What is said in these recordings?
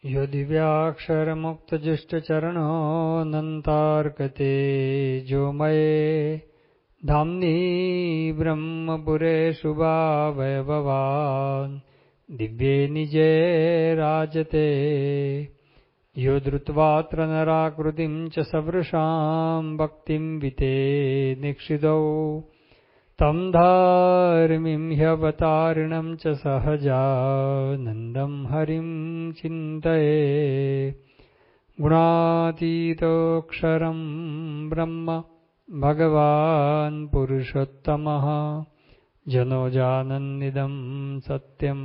यो दिव्याक्षरमुक्तजुष्टचरणोऽनन्तार्कते जोमये धाम्नि ब्रह्मपुरे शुभावयववान् दिव्ये निजे राजते यो धृत्वात्र नराकृतिं च सवृषां भक्तिं विते निक्षिदौ तं धार्मिं ह्यवतारिणं च सहजानन्दं हरिं चिन्तये गुणातीतोऽक्षरं ब्रह्म भगवान् पुरुषोत्तमः जनोजानन्निदं सत्यं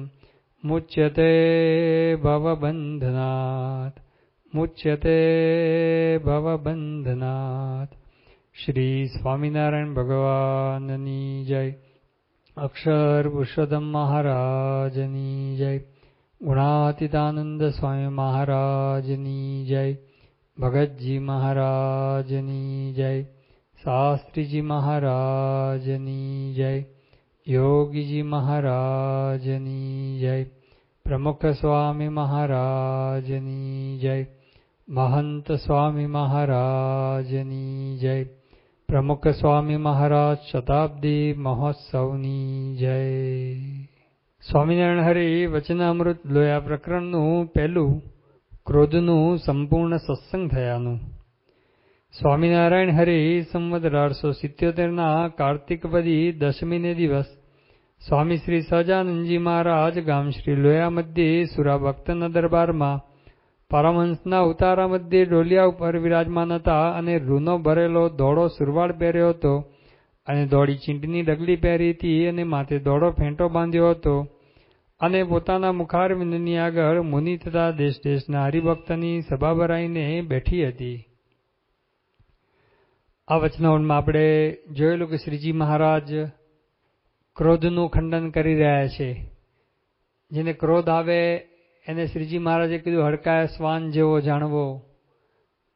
मुच्यते भवबन्धनात् श्री स्वामिनारायण भगवाननी जय। अक्षर पुरुषोत्तम महाराजनी जय। गुणातीतानंद स्वामी महाराजनी जय। भगत जी महाराजनी जय। शास्त्री जी महाराजनी जय। योगी जी महाराजनी जय। प्रमुख स्वामी महाराजनी जय। महंत स्वामी महाराजनी जय। प्रमुख स्वामी महाराज शताब्दी महोत्सवनी जय। स्वामिनारायण हरि वचनामृत लोया प्रकरणનું પહેલું ક્રોધનું સંપૂર્ણ સત્સંગ થયાનું। સ્વામિનારાયણ હરિ સંવત 1877ના કાર્તિક વદી દશમીને દિવસ સ્વામી શ્રી સહજાનંદજી મહારાજ ગામ શ્રી લોયા મધ્યે સુરા ભક્તના દરબારમાં પરમહંસના ઉતારા મધ્યે ડોલિયા ઉપર વિરાજમાન હતા અને રૂનો ભરેલો ધોળો સુરવાળ પહેર્યો હતો અને ધોળી ચીંટની ડગલી પહેરી હતી અને માથે ધોળો ફેંટો બાંધ્યો હતો અને પોતાના મુખારવિંદની આગળ મુનિ તથા દેશ દેશના હરિભક્તની સભા ભરાઈને બેઠી હતી। આ વચનાવળમાં આપણે જોયેલું કે શ્રીજી મહારાજ ક્રોધનું ખંડન કરી રહ્યા છે। જેને ક્રોધ આવે એને શ્રીજી મહારાજે કીધું હડકાય શ્વાન જેવો જાણવો,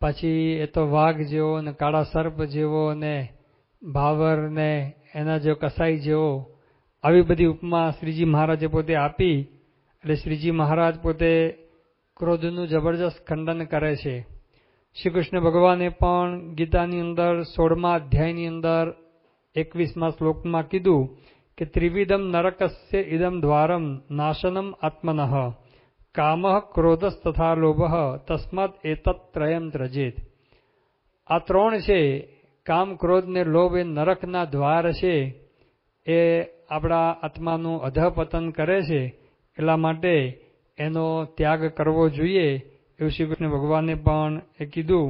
પછી એ તો વાઘ જેવો ને કાળા સર્પ જેવો ને ભાવર ને એના જેવો કસાઈ જેવો, આવી બધી ઉપમા શ્રીજી મહારાજે પોતે આપી। એટલે શ્રીજી મહારાજ પોતે ક્રોધનું જબરજસ્ત ખંડન કરે છે। શ્રી કૃષ્ણ ભગવાને પણ ગીતાની અંદર 16મા અધ્યાયની અંદર 21મા શ્લોકમાં કીધું કે ત્રિવિધમ નરકસ્ય ઇદમ દ્વારમ નાશનમ આત્મનઃ કામઃ ક્રોધસ્તથા લોભઃ તસ્માદ એતત્રયમ ત્રજેત। આ ત્રણ છે, કામ ક્રોધ ને લોભ એ નરકના દ્વાર છે, એ આપણા આત્માનું અધઃપતન કરે છે, એટલા માટે એનો ત્યાગ કરવો જોઈએ એવું શ્રી કૃષ્ણ ભગવાને પણ એ કીધું।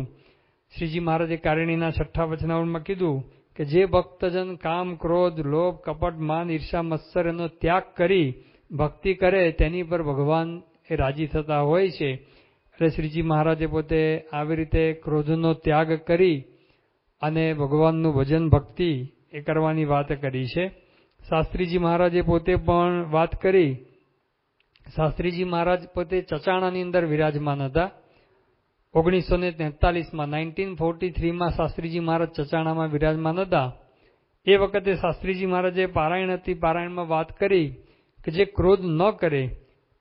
શ્રીજી મહારાજે કારિણીના 6ઠા વચનાવળમાં કીધું કે જે ભક્તજન કામ ક્રોધ લોભ કપટ માન ઈર્ષા મત્સર એનો ત્યાગ કરી ભક્તિ કરે તેની પર ભગવાન એ રાજી થતા હોય છે। એટલે શ્રીજી મહારાજે પોતે આવી રીતે ક્રોધનો ત્યાગ કરી અને ભગવાનનું ભજન ભક્તિ એ કરવાની વાત કરી છે। શાસ્ત્રીજી મહારાજે પોતે પણ વાત કરી। શાસ્ત્રીજી મહારાજ પોતે ચચાણાની અંદર વિરાજમાન હતા। 1943માં 1943માં શાસ્ત્રીજી મહારાજ ચચાણામાં વિરાજમાન હતા। એ વખતે શાસ્ત્રીજી મહારાજે પારાયણ હતી, પારાયણમાં વાત કરી કે જે ક્રોધ ન કરે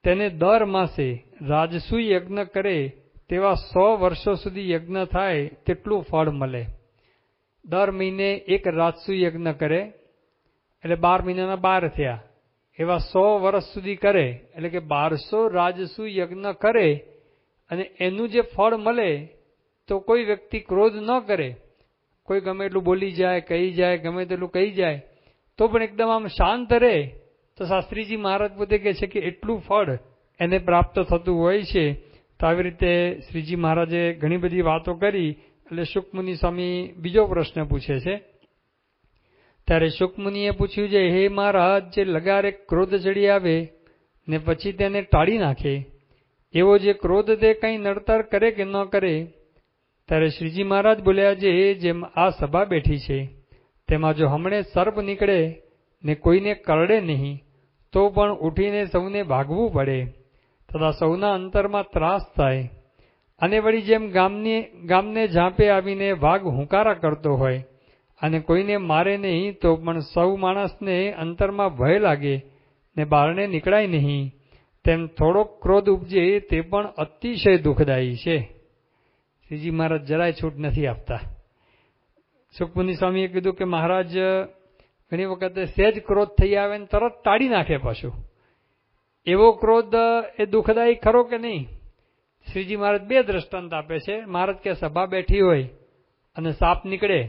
તેને દર માસે રાજસુ યજ્ઞ કરે તેવા 100 વર્ષો સુધી યજ્ઞ થાય તેટલું ફળ મળે। દર મહિને એક રાજસુ યજ્ઞ કરે એટલે 12 મહિનાના 12 થયા, એવા 100 વર્ષ સુધી કરે એટલે કે 1200 રાજસુ યજ્ઞ કરે અને એનું જે ફળ મળે તો કોઈ વ્યક્તિ ક્રોધ ન કરે, કોઈ ગમે એટલું બોલી જાય, કહી જાય, ગમે તેટલું કહી જાય તો પણ એકદમ આમ શાંત રહે તો શાસ્ત્રીજી મહારાજ પોતે કહે છે કે એટલું ફળ એને પ્રાપ્ત થતું હોય છે। તો આવી રીતે શ્રીજી મહારાજે ઘણી બધી વાતો કરી। એટલે શુકમુનિ સ્વામી બીજો પ્રશ્ન પૂછે છે। ત્યારે શુકમુનિએ પૂછ્યું છે, હે મહારાજ, જે લગારે ક્રોધ ચડી આવે ને પછી તેને ટાળી નાખે એવો જે ક્રોધ તે કંઈ નડતર કરે કે ન કરે? ત્યારે શ્રીજી મહારાજ બોલ્યા, જેમ આ સભા બેઠી છે તેમાં જો હમણે સર્પ નીકળે ને કોઈને કરડે નહીં તો પણ ઉઠીને સૌને ભાગવું પડે તથા સૌના અંતરમાં ત્રાસ થાય। અને વળી જેમ ગામને ઝાંપે આવીને વાઘ હુંકારા કરતો હોય અને કોઈને મારે નહીં તો પણ સૌ માણસને અંતરમાં ભય લાગે ને બારણે નીકળાય નહીં, તેમ થોડોક ક્રોધ ઉપજે તે પણ અતિશય દુઃખદાયી છે. શ્રીજી મહારાજ જરાય છૂટ નથી આપતા. સુખમુનિ સ્વામીએ કીધું કે મહારાજ ઘણી વખતે સહેજ ક્રોધ થઈ આવે ને તરત ટાળી નાખે પાછું. એવો ક્રોધ એ દુઃખદાયી ખરો કે નહીં? શ્રીજી મહારાજ બે દ્રષ્ટાંત આપે છે. મહારાજ કે સભા બેઠી હોય અને સાપ નીકળે,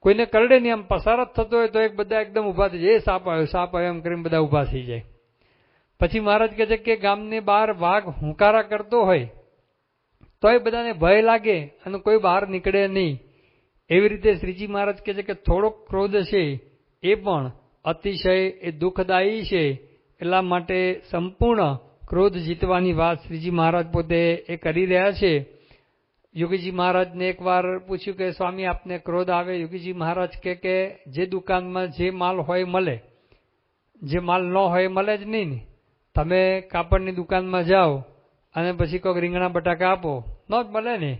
કોઈને કરડે નહીં, આમ પસાર જ થતો હોય તો એક બધા એકદમ ઊભા થઈ જાય, એ સાપ આવ્યો એમ કરીને બધા ઊભા થઈ જાય. પછી મહારાજ કહે છે કે ગામની બહાર વાઘ હુંકારા કરતો હોય તોય બધાને ભય લાગે અને કોઈ બહાર નીકળે નહીં. એવી રીતે શ્રીજી મહારાજ કહે છે કે થોડોક ક્રોધ છે એ પણ અતિશય એ દુઃખદાયી છે. એટલા માટે સંપૂર્ણ ક્રોધ જીતવાની વાત શ્રીજી મહારાજ પોતે એ કરી રહ્યા છે. યોગીજી મહારાજને એકવાર પૂછ્યું કે સ્વામી આપને ક્રોધ આવે? યોગીજી મહારાજ કે જે દુકાનમાં જે માલ હોય મળે, જે માલ ન હોય મળે જ નહીં ને. તમે કાપડની દુકાનમાં જાઓ અને પછી કોઈક રીંગણા બટાકા આપો, ન જ મળે ને.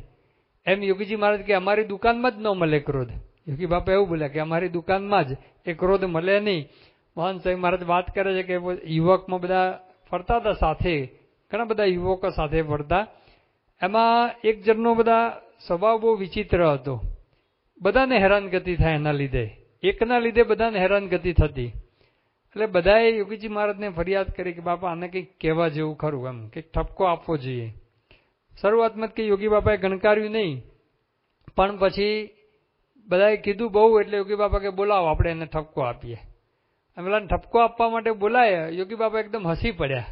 એમ યોગીજી મહારાજ કે અમારી દુકાનમાં જ ન મળે ક્રોધ. યોગી બાપા એવું બોલ્યા કે અમારી દુકાનમાં જ એ ક્રોધ મળે નહીં. મોહન સાહેબ મહારાજ વાત કરે છે કે યુવકમાં બધા ફરતા હતા સાથે, ઘણા બધા યુવકો સાથે ફરતા. એમાં એક જણનો બધા સ્વભાવ બહુ વિચિત્ર હતો. બધાને હેરાનગતિ થાય એના લીધે, એકના લીધે બધાને હેરાનગતિ થતી. એટલે બધાએ યોગીજી મહારાજને ફરિયાદ કરી કે બાપા આને કંઈક કહેવા જેવું ખરું, એમ કંઈક ઠપકો આપવો જોઈએ. શરૂઆતમાં કે યોગી બાપાએ ગણકાર્યું નહીં, પણ પછી બધાએ કીધું બહુ એટલે યોગી બાપા કે બોલાવો આપણે એને ઠપકો આપીએ. પેલા ઠપકો આપવા માટે બોલાયા, યોગી બાપા એકદમ હસી પડ્યા.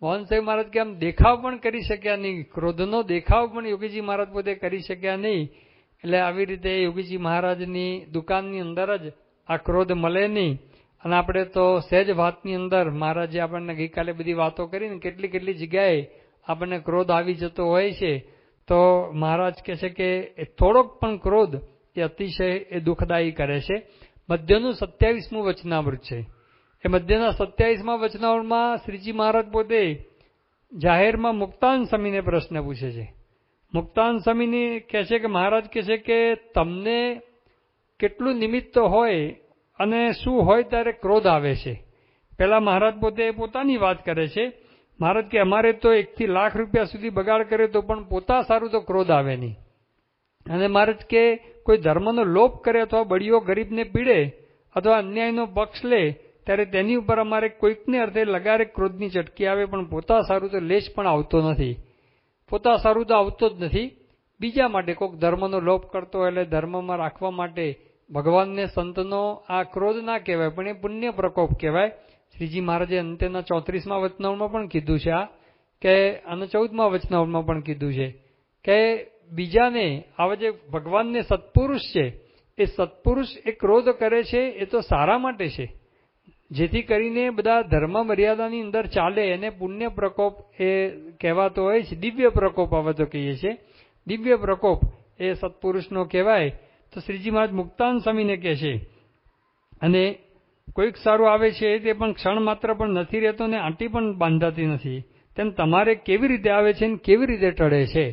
મોહન સાહેબ મહારાજ કે આમ દેખાવ પણ કરી શક્યા નહીં, ક્રોધનો દેખાવ પણ યોગીજી મહારાજ પોતે કરી શક્યા નહીં. એટલે આવી રીતે યોગીજી મહારાજની દુકાનની અંદર જ આ ક્રોધ મળે નહીં. અને આપણે તો સહેજ વાતની અંદર મહારાજે આપણને ગઈકાલે બધી વાતો કરીને કેટલી કેટલી જગ્યાએ આપણને ક્રોધ આવી જતો હોય છે. તો મહારાજ કહે છે કે થોડોક પણ ક્રોધ એ અતિશય એ દુઃખદાયી કરે છે. મધ્યનું 27મું વચનામૃત છે. એ મધ્યના 27મા વચનામૃતમાં શ્રીજી મહારાજ પોતે જાહેરમાં મુક્તાન સ્વામીને પ્રશ્ન પૂછે છે. મુક્તાન સ્વામીને કહે છે કે મહારાજ કહે છે કે તમને કેટલું નિમિત્ત હોય અને શું હોય ત્યારે ક્રોધ આવે છે. પહેલા મહારાજ પોતે પોતાની વાત કરે છે. મહારાજ કે અમારે તો 1 થી લાખ રૂપિયા સુધી બગાડ કરે તો પણ પોતા સારું તો ક્રોધ આવે નહીં. અને મહારાજ કે કોઈ ધર્મનો લોપ કરે અથવા બળીઓ ગરીબને પીડે અથવા અન્યાયનો પક્ષ લે ત્યારે તેની ઉપર અમારે કોઈકને અર્થે લગારે ક્રોધની ચટકી આવે, પણ પોતા સારું તો લેશ પણ આવતો નથી. પોતા સારું તો આવતો જ નથી. બીજા માટે કોઈક ધર્મનો લોપ કરતો હોય એટલે ધર્મમાં રાખવા માટે ભગવાનને સંતનો આ ક્રોધ ના કહેવાય, પણ એ પુણ્ય પ્રકોપ કહેવાય. શ્રીજી મહારાજે અંત્યના 34મા વચનામૃતમાં પણ કીધું છે આ, કે અને 14મા વચનામૃતમાં પણ કીધું છે કે બીજાને આવા જે ભગવાનને સત્પુરુષ છે એ સત્પુરુષ એ ક્રોધ કરે છે એ તો સારા માટે છે, જેથી કરીને બધા ધર્મ મર્યાદાની અંદર ચાલે. એને પુણ્ય પ્રકોપ એ કહેવાતો હોય છે. દિવ્ય પ્રકોપ હવે તો કહીએ છીએ, દિવ્ય પ્રકોપ એ સત્પુરુષનો કહેવાય. તો શ્રીજી મહારાજ મુક્તાન સ્વામીને કહે છે અને કોઈક સારું આવે છે તે પણ ક્ષણ માત્ર પણ નથી રહેતો ને આંટી પણ બાંધાતી નથી, તેમ તમારે કેવી રીતે આવે છે ને કેવી રીતે ટળે છે.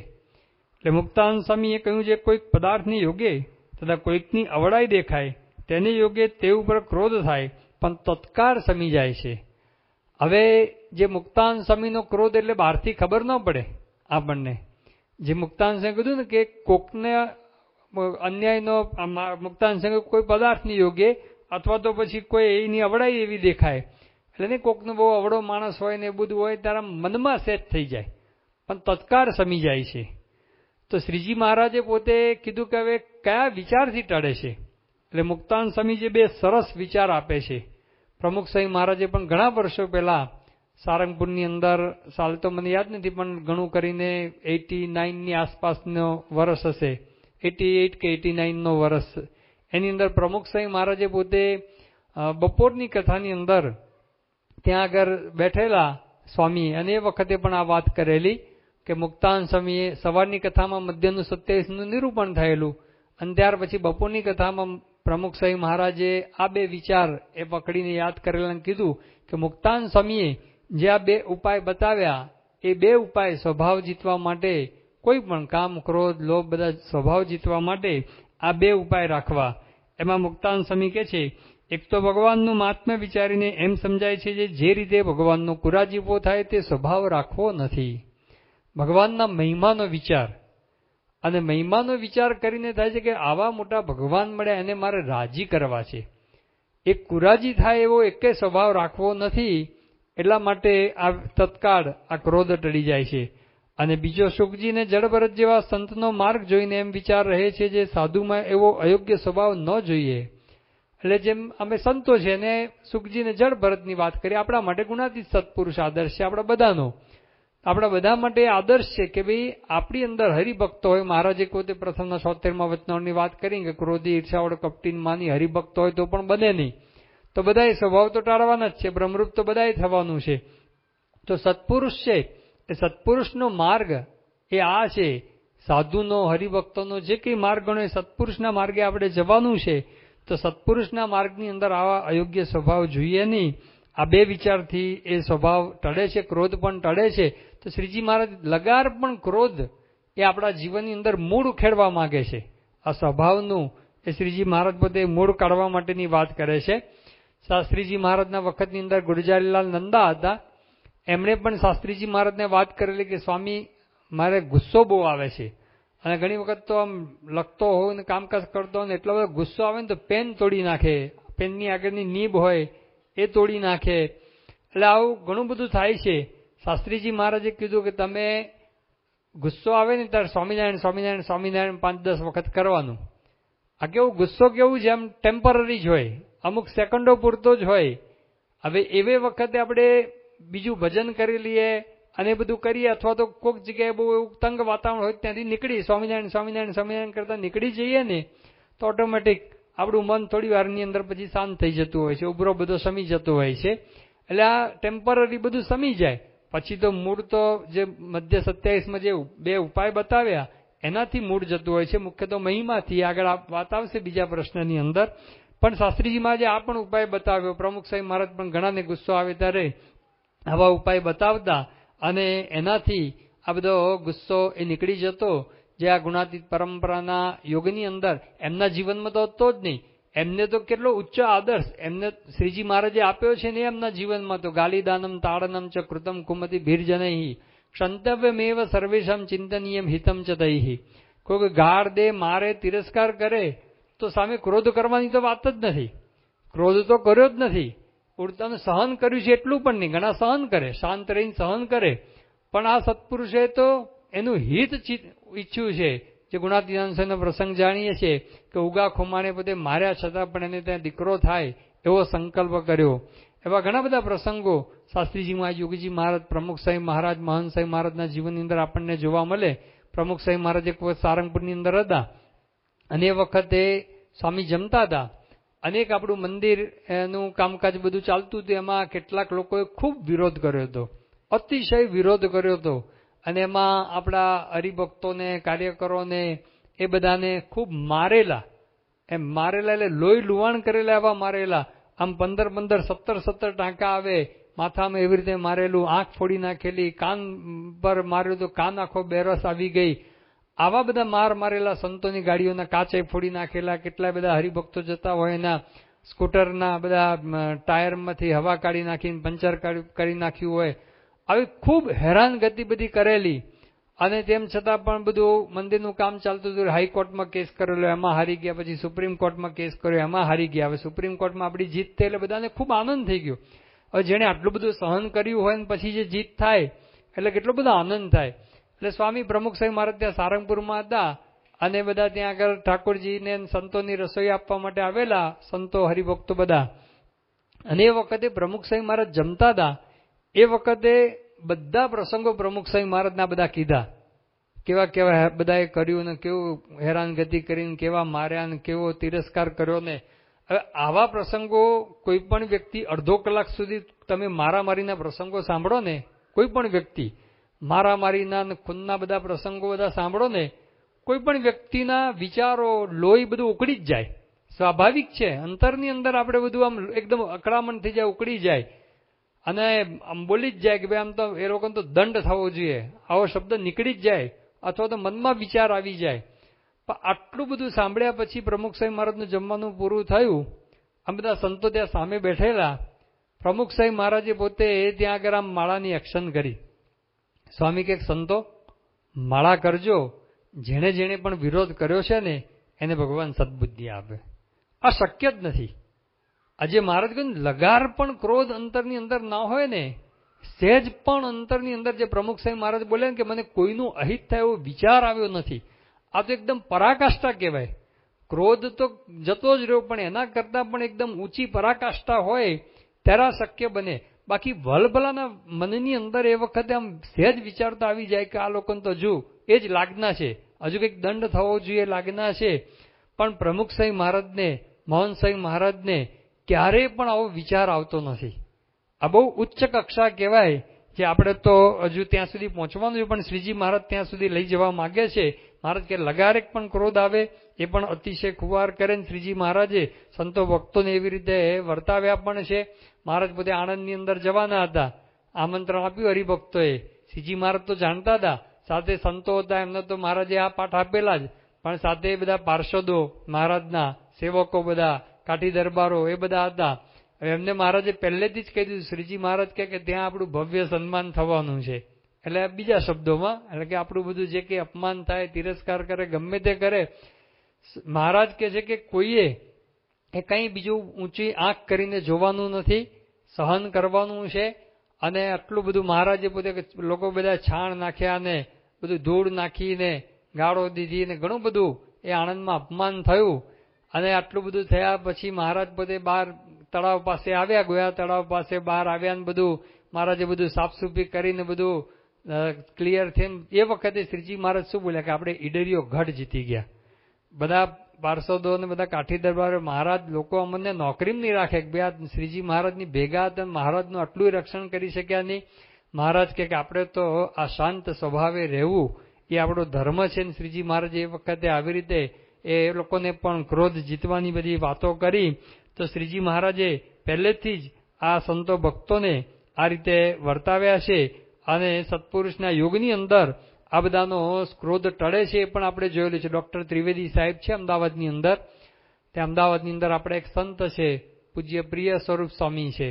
એટલે મુક્તાન સ્વામીએ કહ્યું છે કોઈક પદાર્થની યોગે તથા કોઈકની અવળાઈ દેખાય તેને યોગે તે ઉપર ક્રોધ થાય પણ તત્કાર સમી જાય છે. હવે જે મુક્તાન સ્વામીનો ક્રોધ એટલે બહારથી ખબર ન પડે આપણને. જે મુક્તાન સ્વામી કીધું ને કે કોકને અન્યાયનો મુક્તાન સ્વામી કોઈ પદાર્થની યોગે અથવા તો પછી કોઈ એની અવળાઈ એવી દેખાય એટલે નહીં, કોકનો બહુ અવળો માણસ હોય ને એ બધું હોય તારા મનમાં સેટ થઈ જાય પણ તત્કાર સમી જાય છે. તો શ્રીજી મહારાજે પોતે કીધું કે હવે કયા વિચારથી ટળે છે. એટલે મુક્તાન સ્વામી જે બે સરસ વિચાર આપે છે. પ્રમુખ સ્વામી મહારાજે પણ ઘણા વર્ષો પહેલા સારંગપુરની અંદર, સાલ તો મને યાદ નથી પણ ઘણું કરીને 89ની આસપાસનો વર્ષ હશે, 88 કે 89નો વર્ષ, એની અંદર પ્રમુખ સ્વામી મહારાજે પોતે બપોરની કથાની અંદર ત્યાં આગળ બેઠેલા સ્વામી અને એ વખતે પણ આ વાત કરેલી કે મુક્તાન સ્વામીએ સવારની કથામાં મધ્યનું 27નું નિરૂપણ થયેલું અને ત્યાર પછી બપોરની કથામાં પ્રમુખ સ્વામી મહારાજે આ બે વિચાર એ પકડીને યાદ કરેલા અને કીધું કે મુક્તાન સ્વામીએ જે આ બે ઉપાય બતાવ્યા એ બે ઉપાય સ્વભાવ જીતવા માટે, કોઈ પણ કામ ક્રોધ લોભ બધા સ્વભાવ જીતવા માટે આ બે ઉપાય રાખવા. એમાં મુક્તાન સ્વામી કહે છે એક તો ભગવાનનું મહાત્મ્ય વિચારીને એમ સમજાય છે જે રીતે ભગવાનનો કુરાજીવો થાય તે સ્વભાવ રાખવો નથી. ભગવાનના મહિમાનો વિચાર, અને મહિમાનો વિચાર કરીને થાય છે કે આવા મોટા ભગવાન મળ્યા, એને મારે રાજી કરવા છે. એક કુરાજી થાય એવો એકે સ્વભાવ રાખવો નથી. એટલા માટે આ તત્કાળ આ ક્રોધ ટળી જાય છે. અને બીજો સુખજીને જડભરત જેવા સંતનો માર્ગ જોઈને એમ વિચાર રહે છે જે સાધુમાં એવો અયોગ્ય સ્વભાવ ન જોઈએ. એટલે જેમ અમે સંતો છે ને સુખજીને જડભરતની વાત કરી, આપણા માટે ગુણાતીત સત્પુરુષ આદર્શ છે આપણા બધાનો. આપણા બધા માટે આદર્શ છે કે ભાઈ આપણી અંદર હરિભક્તો હોય. મહારાજે પોતે પ્રથમના 76માં વચનાની વાત કરી કે ક્રોધી, ઈર્ષાવાળો, કપટી, માની હરિભક્ત હોય તો પણ બને નહીં. તો બધાએ સ્વભાવ તો ટાળવાના જ છે. બ્રહ્મરૂપ તો બધાએ થવાનું છે. તો સત્પુરુષ છે એ સત્પુરુષનો માર્ગ એ આ છે. સાધુનો, હરિભક્તોનો જે કંઈ માર્ગ ગણો એ સત્પુરુષના માર્ગે આપણે જવાનું છે. તો સત્પુરુષના માર્ગની અંદર આવા અયોગ્ય સ્વભાવ જોઈએ નહીં. આ બે વિચારથી એ સ્વભાવ ટળે છે, ક્રોધ પણ ટળે છે. તો શ્રીજી મહારાજ લગાર પણ ક્રોધ એ આપણા જીવનની અંદર મૂળ ઉખેડવા માંગે છે. આ સ્વભાવનું એ શ્રીજી મહારાજ પોતે મૂળ કાઢવા માટેની વાત કરે છે. શાસ્ત્રીજી મહારાજના વખતની અંદર ગુરજારીલાલ નંદા હતા. એમણે પણ શાસ્ત્રીજી મહારાજને વાત કરેલી કે સ્વામી મારે ગુસ્સો બહુ આવે છે, અને ઘણી વખત તો આમ લખતો હોઉં ને કામકાજ કરતો હોય ને એટલો બધો ગુસ્સો આવે ને તો પેન તોડી નાખે, પેનની આગળની નીબ હોય એ તોડી નાખે. એટલે આવું ઘણું બધું થાય છે. શાસ્ત્રીજી મહારાજે કીધું કે તમે ગુસ્સો આવે ને ત્યારે સ્વામિનારાયણ સ્વામિનારાયણ સ્વામિનારાયણ 5-10 વખત કરવાનું. આ કેવું ગુસ્સો કેવું છે, આમ ટેમ્પરરી જ હોય, અમુક સેકન્ડો પૂરતો જ હોય. હવે એવે વખતે આપણે બીજું ભજન કરી લઈએ અને બધું કરીએ, અથવા તો કોઈક જગ્યાએ બહુ એવું તંગ વાતાવરણ હોય ત્યાંથી નીકળી સ્વામિનારાયણ સ્વામિનારાયણ સ્વામિનારાયણ કરતા નીકળી જઈએ ને તો ઓટોમેટિક આપણું મન થોડી વારની અંદર પછી શાંત થઈ જતું હોય છે, ઉભરો બધો સમી જતો હોય છે. એટલે આ ટેમ્પરરી બધું સમી જાય. પછી તો મૂળ તો જે મધ્ય 27માં જે 2 ઉપાય બતાવ્યા એનાથી મૂળ જતું હોય છે. મુખ્ય તો મહિમાથી આગળ વાત આવશે બીજા પ્રશ્નની અંદર. પણ શાસ્ત્રીજી મહારાજે આ પણ ઉપાય બતાવ્યો. પ્રમુખ સાહેબ મહારાજ પણ ઘણાને ગુસ્સો આવે ત્યારે આવા ઉપાય બતાવતા, અને એનાથી આ બધો ગુસ્સો એ નીકળી જતો. જે આ ગુણાતીત પરંપરાના યોગની અંદર એમના જીવનમાં તો હતો જ નહીં. એમને તો કેટલો ઉચ્ચ આદર્શ એમને શ્રીજી મહારાજે આપ્યો છે ને એમના જીવનમાં તો ગાલિદાનમ તાડનમ ચ કૃતમ કુમતિ ભીર્જનૈ ક્ષંતવ્યમેવ સર્વેશમ ચિંતનીયમ હિતમ ચ તૈ. કોઈ ગાળ દે, મારે, તિરસ્કાર કરે તો સામે ક્રોધ કરવાની તો વાત જ નથી. ક્રોધ તો કર્યો જ નથી. ઉડતાનું સહન કર્યું છે એટલું પણ નહીં. ઘણા સહન કરે, શાંત રહીને સહન કરે, પણ આ સત્પુરુષે તો એનું હિત ઈચ્છ્યું છે. જે ગુણાતીતાંશનો પ્રસંગ જાણીએ છીએ કે ઉગા ખોમાને પોતે માર્યા છતાં પણ એને ત્યાં દીકરો થાય એવો સંકલ્પ કર્યો. એવા ઘણા બધા પ્રસંગો શાસ્ત્રીજી મહારાજ, યોગીજી મહારાજ, પ્રમુખ સાહેબ મહારાજ, મહંત સાહેબ મહારાજના જીવનની અંદર આપણને જોવા મળે. પ્રમુખ સાહેબ મહારાજ એક વખત સારંગપુરની અંદર હતા અને એ વખતે સ્વામી જમતા હતા. અનેક આપણું મંદિરનું કામકાજ બધું ચાલતું હતું. એમાં કેટલાક લોકોએ ખૂબ વિરોધ કર્યો હતો, અતિશય વિરોધ કર્યો હતો. અને એમાં આપણા હરિભક્તોને, કાર્યકરોને એ બધાને ખૂબ મારેલા. એમ મારેલા એટલે લોહી લુવાણ કરેલા એવા મારેલા. આમ 15-15, 17-17 ટાંકા આવે માથામાં, એવી રીતે મારેલું. આંખ ફોડી નાખેલી, કાન પર માર્યું તો કાન આખો બેરસ આવી ગઈ. આવા બધા મારેલા. સંતોની ગાડીઓના કાચે ફોડી નાખેલા. કેટલાય બધા હરિભક્તો જતા હોય એના સ્કૂટરના બધા ટાયરમાંથી હવા કાઢી નાખીને પંચર કરી નાખ્યું હોય. આવી ખૂબ હેરાનગતિ બધી કરેલી. અને તેમ છતાં પણ બધું મંદિરનું કામ ચાલતું હતું. હાઈકોર્ટમાં કેસ કરેલો, એમાં હારી ગયા. પછી સુપ્રીમ કોર્ટમાં કેસ કર્યો, એમાં હારી ગયા. હવે સુપ્રીમ કોર્ટમાં આપણી જીત થઈ એટલે બધાને ખૂબ આનંદ થઈ ગયો. હવે જેણે આટલું બધું સહન કર્યું હોય ને પછી જે જીત થાય એટલે કેટલો બધો આનંદ થાય. એટલે સ્વામી પ્રમુખ સાહેબ મહારાજ ત્યાં સારંગપુરમાં હતા અને બધા ત્યાં આગળ ઠાકોરજીને સંતોની રસોઈ આપવા માટે આવેલા, સંતો હરિભક્તો બધા. અને એ વખતે પ્રમુખ સાહેબ મહારાજ જમતા હતા. એ વખતે બધા પ્રસંગો પ્રમુખ સાહેબ મહારાજના બધા કીધા. કેવા કેવા બધાએ કર્યું ને કેવું હેરાનગતિ કરીને કેવા માર્યા ને કેવો તિરસ્કાર કર્યો ને. હવે આવા પ્રસંગો કોઈ પણ વ્યક્તિ અડધો કલાક સુધી તમે મારામારીના પ્રસંગો સાંભળો ને, કોઈ પણ વ્યક્તિ મારામારીના ખૂનના બધા પ્રસંગો બધા સાંભળો ને, કોઈ પણ વ્યક્તિના વિચારો, લોહી બધું ઉકળી જ જાય. સ્વાભાવિક છે. અંતરની અંદર આપણે બધું આમ એકદમ અકળામણ થઈ જાય, ઉકળી જાય અને આમ બોલી જ જાય કે ભાઈ આમ તો એ લોકોને તો દંડ થવો જોઈએ, આવો શબ્દ નીકળી જ જાય, અથવા તો મનમાં વિચાર આવી જાય. પણ આટલું બધું સાંભળ્યા પછી પ્રમુખ સાહેબ મહારાજનું જમવાનું પૂરું થયું. આ બધા સંતો ત્યાં સામે બેઠેલા. પ્રમુખ સાહેબ મહારાજે પોતે ત્યાં આગળ આમ માળાની એક્શન કરી. સ્વામી કે સંતો માળા કરજો, જેણે જેણે પણ વિરોધ કર્યો છે ને એને ભગવાન સદબુદ્ધિ આપે. આ શક્ય જ નથી. આજે મહારાજ કહ્યું લગાર પણ ક્રોધ અંતરની અંદર ના હોય ને, સહેજ પણ અંતરની અંદર જે પ્રમુખ સાહેબ મહારાજ બોલ્યા કે મને કોઈનું અહિત થાય એવો વિચાર આવ્યો નથી, આ તો એકદમ પરાકાષ્ઠા કહેવાય. ક્રોધ તો જતો જ રહ્યો, પણ એના કરતાં પણ એકદમ ઊંચી પરાકાષ્ઠા હોય ત્યારે આ શક્ય બને. બાકી ભલભલાના મનની અંદર એ વખતે આમ સહેજ વિચાર તો આવી જાય કે આ લોકોને તો હજુ એ જ લાગના છે, હજુ કંઈક દંડ થવો જોઈએ લાગના છે. પણ પ્રમુખ સાહેબ મહારાજને, મોહન સાહેબ મહારાજને ક્યારેય પણ આવો વિચાર આવતો નથી. આ બહુ ઉચ્ચ કક્ષા કહેવાય, જે આપણે તો હજુ ત્યાં સુધી પહોંચવાનું છે, પણ શ્રીજી મહારાજ ત્યાં સુધી લઈ જવા માંગે છે. મહારાજ કે લગારેક પણ ક્રોધ આવે એ પણ અતિશય ખુવાર કરે ને શ્રીજી મહારાજે સંતો ભક્તોને એવી રીતે વર્તાવ્યા પણ છે. મહારાજ પોતે આણંદની અંદર જવાના હતા, આમંત્રણ આપ્યું હરિભક્તોએ. શ્રીજી મહારાજ તો જાણતા હતા, સાથે સંતો હતા, એમને તો મહારાજે આ પાઠ આપેલા જ, પણ સાથે બધા પાર્ષદો મહારાજના સેવકો, બધા કાઠી દરબારો એ બધા હતા. એમને મહારાજે પહેલેથી જ કહી દીધું, શ્રીજી મહારાજ કે ત્યાં આપણું ભવ્ય સન્માન થવાનું છે. એટલે બીજા શબ્દોમાં, એટલે કે આપણું બધું જે કંઈ અપમાન થાય, તિરસ્કાર કરે, ગમે તે કરે, મહારાજ કહે છે કે કોઈએ એ કંઈ બીજું ઊંચી આંખ કરીને જોવાનું નથી, સહન કરવાનું છે. અને આટલું બધું મહારાજે પોતે લોકો બધા છાણ નાખ્યા ને બધું ધૂળ નાખીને ગાળો દીધી ને ઘણું બધું એ આણંદમાં અપમાન થયું. અને આટલું બધું થયા પછી મહારાજ પોતે બહાર તળાવ પાસે આવ્યા, ગોયા તળાવ પાસે બહાર આવ્યા ને બધું મહારાજે બધું સાફસૂફી કરીને બધું ક્લિયર થઈને એ વખતે શ્રીજી મહારાજ શું બોલ્યા કે આપણે ઈડરીઓ ગઢ જીતી ગયા. બધા પાર્ષદો ને બધા કાઠી દરબારો, મહારાજ લોકો અમને નોકરીમાં નહીં રાખે કે આ શ્રીજી મહારાજની ભેગા હતા, મહારાજનું આટલું રક્ષણ કરી શક્યા નહીં. મહારાજ કે આપણે તો આ શાંત સ્વભાવે રહેવું એ આપણો ધર્મ છે. ને શ્રીજી મહારાજ એ વખતે આવી રીતે એ લોકોને પણ ક્રોધ જીતવાની બધી વાતો કરી. તો શ્રીજી મહારાજે પહેલેથી જ આ સંતો ભક્તોને આ રીતે વર્તાવ્યા છે. અને સત્પુરુષના યોગની અંદર આ બધાનો ક્રોધ ટળે છે એ પણ આપણે જોયેલું છે. ડૉક્ટર ત્રિવેદી સાહેબ છે અમદાવાદની અંદર, તે અમદાવાદની અંદર આપણે એક સંત છે, પૂજ્ય પ્રિય સ્વરૂપ સ્વામી છે,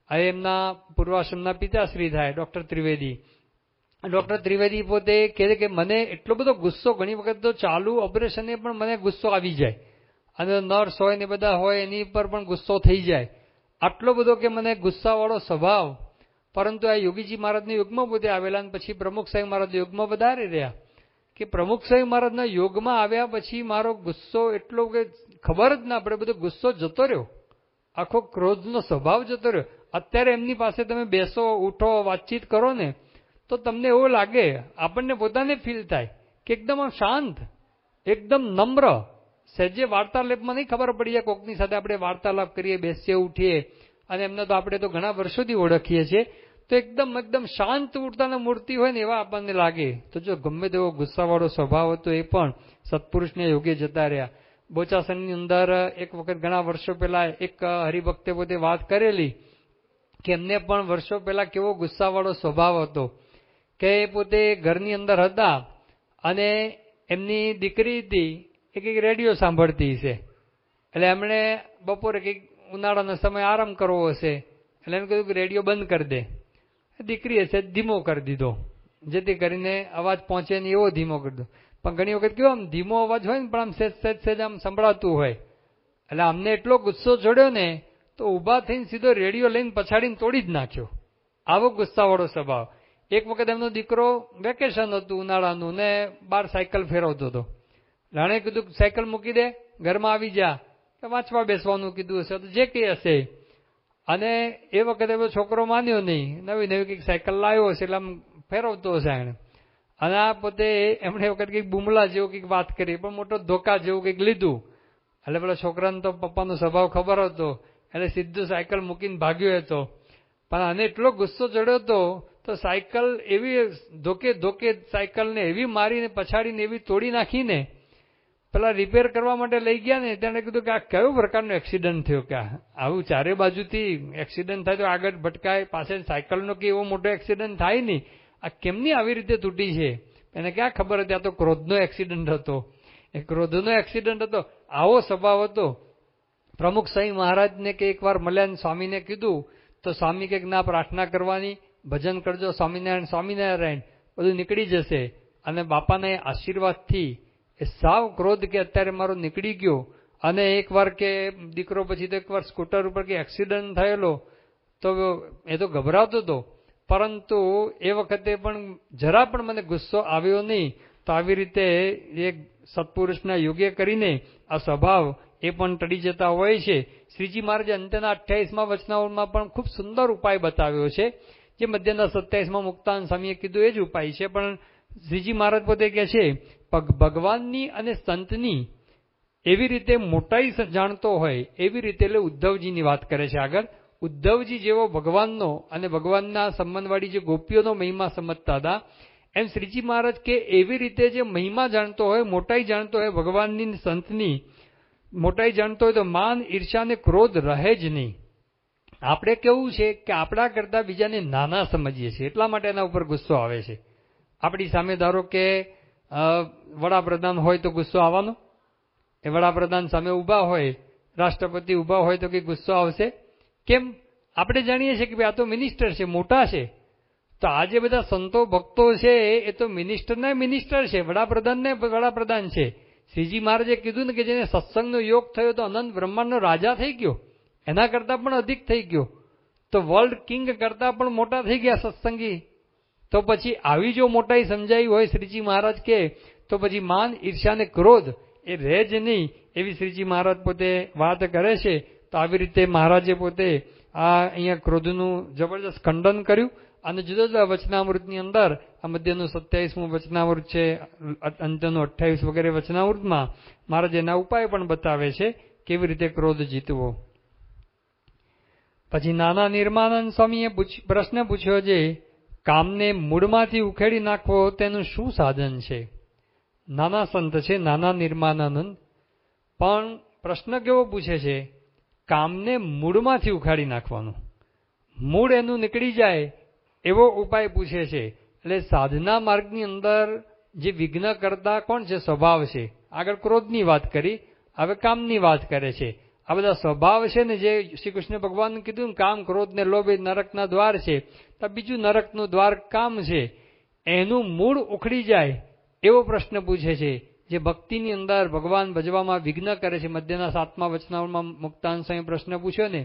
આ એમના પૂર્વાશ્રમના પિતાશ્રી થાય ડૉક્ટર ત્રિવેદી. ડૉક્ટર ત્રિવેદી પોતે કહે છે કે મને એટલો બધો ગુસ્સો, ઘણી વખત તો ચાલુ ઓપરેશને પણ મને ગુસ્સો આવી જાય, અને નર્સ હોય ને બધા હોય એની પર પણ ગુસ્સો થઈ જાય, આટલો બધો કે મને ગુસ્સાવાળો સ્વભાવ. પરંતુ આ યોગીજી મહારાજના યોગમાં પોતે આવેલા અને પછી પ્રમુખ સાહેબ મહારાજ યોગમાં વધારે રહ્યા કે પ્રમુખ સાહેબ મહારાજના યોગમાં આવ્યા પછી મારો ગુસ્સો એટલો કે ખબર જ ના પડે, બધો ગુસ્સો જતો રહ્યો, આખો ક્રોધનો સ્વભાવ જતો રહ્યો. અત્યારે એમની પાસે તમે બેસો, ઉઠો, વાતચીત કરો ને તો તમને એવું લાગે, આપણને પોતાને ફીલ થાય કે એકદમ આમ શાંત, એકદમ નમ્ર. સહેજે વાર્તાલાપમાં નહીં ખબર પડી જાય, કોકની સાથે આપણે વાર્તાલાપ કરીએ, બેસીએ, ઉઠીએ, અને એમને તો આપણે તો ઘણા વર્ષોથી ઓળખીએ છીએ, તો એકદમ શાંત ઉઠતાના મૂર્તિ હોય ને એવા આપણને લાગે. તો જો ગમે તેવો ગુસ્સાવાળો સ્વભાવ હતો એ પણ સત્પુરુષને યોગે જતા રહ્યા. બોચાસણની અંદર એક વખત ઘણા વર્ષો પહેલા એક હરિભક્તે પોતે વાત કરેલી કે એમને પણ વર્ષો પહેલા કેવો ગુસ્સાવાળો સ્વભાવ હતો કે પોતે ઘરની અંદર હતા અને એમની દીકરી હતી એ કંઈક રેડિયો સાંભળતી છે. એટલે એમણે બપોરે કંઈક ઉનાળાનો સમય આરામ કરવો હશે એટલે એમ કીધું કે રેડિયો બંધ કરી દે. દીકરીએ છે ધીમો કરી દીધો, જેથી કરીને અવાજ પહોંચે નહીં એવો ધીમો કરી દીધો. પણ ઘણી વખત કેવો આમ ધીમો અવાજ હોય ને પણ આમ સહેજ આમ સંભળાતું હોય. એટલે અમને એટલો ગુસ્સો ચડ્યો ને તો ઊભા થઈને સીધો રેડિયો લઈને પછાડીને તોડી જ નાખ્યો. આવો ગુસ્સાવાળો સ્વભાવ. એક વખત એમનો દીકરો વેકેશન હતું ઉનાળાનું ને બહાર સાયકલ ફેરવતો હતો. રાણે કીધું સાયકલ મૂકી દે, ઘરમાં આવી જા, વાંચવા બેસવાનું કીધું હશે તો જે કંઈ હશે. અને એ વખતે છોકરો માન્યો નહીં, નવી કંઈક સાયકલ લાવ્યો હશે એટલે આમ ફેરવતો હશે એને. અને આ પોતે એમણે વખત કંઈક બુમલા જેવું કંઈક વાત કરી, પણ મોટો ધોકા જેવું કંઈક લીધું. એટલે પેલા છોકરાને તો પપ્પાનો સ્વભાવ ખબર હતો એટલે સીધું સાયકલ મૂકીને ભાગ્યો હતો. પણ આને એટલો ગુસ્સો ચડ્યો હતો તો સાયકલ એવી ધોકે સાયકલને એવી મારીને પછાડીને એવી તોડી નાખીને પેલા રિપેર કરવા માટે લઈ ગયા ને તેને કીધું કે આ કયો પ્રકારનો એક્સિડન્ટ થયો, કે આવું ચારે બાજુથી એક્સિડન્ટ થાય તો આગળ ભટકાય, પાસે સાયકલનો કે એવો મોટો એક્સિડન્ટ થાય નહીં, આ કેમની આવી રીતે તૂટી છે. એને ક્યાં ખબર હતી આ તો ક્રોધનો એક્સિડન્ટ હતો, એ ક્રોધનો એક્સિડન્ટ હતો. આવો સ્વભાવ હતો. પ્રમુખ સ્વામી મહારાજને કે એકવાર મળ્યા સ્વામીને કીધું તો સ્વામી કે ના પ્રાર્થના કરવાની, ભજન કરજો, સ્વામિનારાયણ સ્વામિનારાયણ બધું નીકળી જશે. અને બાપાના આશીર્વાદથી એ સાવ ક્રોધ કે અત્યારે મારો નીકળી ગયો. અને એકવાર કે દીકરો પછી તો એકવાર સ્કૂટર ઉપર કે એક્સિડન્ટ થયેલો તો એ તો ગભરાતો હતો, પરંતુ એ વખતે પણ જરા પણ મને ગુસ્સો આવ્યો નહીં. તો આવી રીતે એક સત્પુરુષના યોગ્ય કરીને આ સ્વભાવ એ પણ ટળી જતા હોય છે. શ્રીજી મહારાજે અંત્યના 28મા વચનાવળમાં પણ ખૂબ સુંદર ઉપાય બતાવ્યો છે, જે મધ્યના 27મા મુક્તાનંદ સ્વામીએ કીધું એ જ ઉપાય છે. પણ શ્રીજી મહારાજ પોતે કહે છે ભગવાનની અને સંતની એવી રીતે મોટાઈ જાણતો હોય એવી રીતે, એટલે ઉદ્ધવજીની વાત કરે છે આગળ. ઉદ્ધવજી જેવો ભગવાનનો અને ભગવાનના સંબંધવાળી જે ગોપીઓનો મહિમા સમજતા હતા, એમ શ્રીજી મહારાજ કે એવી રીતે જે મહિમા જાણતો હોય, મોટાઈ જાણતો હોય ભગવાનની સંતની મોટાઈ જાણતો હોય તો માન, ઈર્ષા અને ક્રોધ રહે જ નહીં. આપણે કેવું છે કે આપણા કરતા બીજાને નાના સમજીએ છીએ, એટલા માટે એના ઉપર ગુસ્સો આવે છે. આપણી સામે ધારો કે વડાપ્રધાન હોય તો ગુસ્સો આવવાનો, એ વડાપ્રધાન સામે ઊભા હોય, રાષ્ટ્રપતિ ઊભા હોય તો કંઈ ગુસ્સો આવશે? કેમ? આપણે જાણીએ છીએ કે ભાઈ આ તો મિનિસ્ટર છે, મોટા છે. તો આ જે બધા સંતો ભક્તો છે એ તો મિનિસ્ટરના મિનિસ્ટર છે, વડાપ્રધાનને વડાપ્રધાન છે. શ્રીજી મહારાજે કીધું ને કે જેને સત્સંગનો યોગ થયો તો અનંત બ્રહ્માંડનો રાજા થઈ ગયો, એના કરતાં પણ અધિક થઈ ગયો. તો વર્લ્ડ કિંગ કરતાં પણ મોટા થઈ ગયા સત્સંગી. તો પછી આવી જો મોટાઈ સમજાઈ હોય શ્રીજી મહારાજ કે, તો પછી માન, ઈર્ષા અને ક્રોધ એ રહે જ નહીં, એવી શ્રીજી મહારાજ પોતે વાત કરે છે. તો આવી રીતે મહારાજે પોતે આ અહીંયા ક્રોધનું જબરજસ્ત ખંડન કર્યું. અને જુદા જુદા વચનામૃતની અંદર આ મધ્યનું 27મું વચનામૃત છે, અંત્યનું 28 વગેરે વચનામૃતમાં મહારાજ એના ઉપાય પણ બતાવે છે કેવી રીતે ક્રોધ જીતવો. પછી નાના નિર્માનંદ સ્વામીએ પ્રશ્ન પૂછ્યો છે, કામને મૂળમાંથી ઉખેડી નાખવો તેનું શું સાધન છે? નાના સંત છે નાના નિર્માનાનંદ, પણ પ્રશ્ન કેવો પૂછે છે? કામને મૂળમાંથી ઉખાડી નાખવાનું, મૂળ એનું નીકળી જાય એવો ઉપાય પૂછે છે. એટલે સાધના માર્ગની અંદર જે વિઘ્ન કરતા કોણ છે? સ્વભાવ છે. આગળ ક્રોધની વાત કરી, હવે કામની વાત કરે છે. આ બધા સ્વભાવ છે ને, જે શ્રી કૃષ્ણ ભગવાન કીધું કામ, ક્રોધ ને લોભ એ નરકના દ્વાર છે, તો બીજું નરકનું દ્વાર કામ છે, એનું મૂળ ઉખડી જાય એવો પ્રશ્ન પૂછે છે. જે ભક્તિની અંદર ભગવાન ભજવામાં વિઘ્ન કરે છે. મધ્યના 7મા વચનાવળમાં મુક્તાનંદ સ્વામી પ્રશ્ન પૂછ્યો ને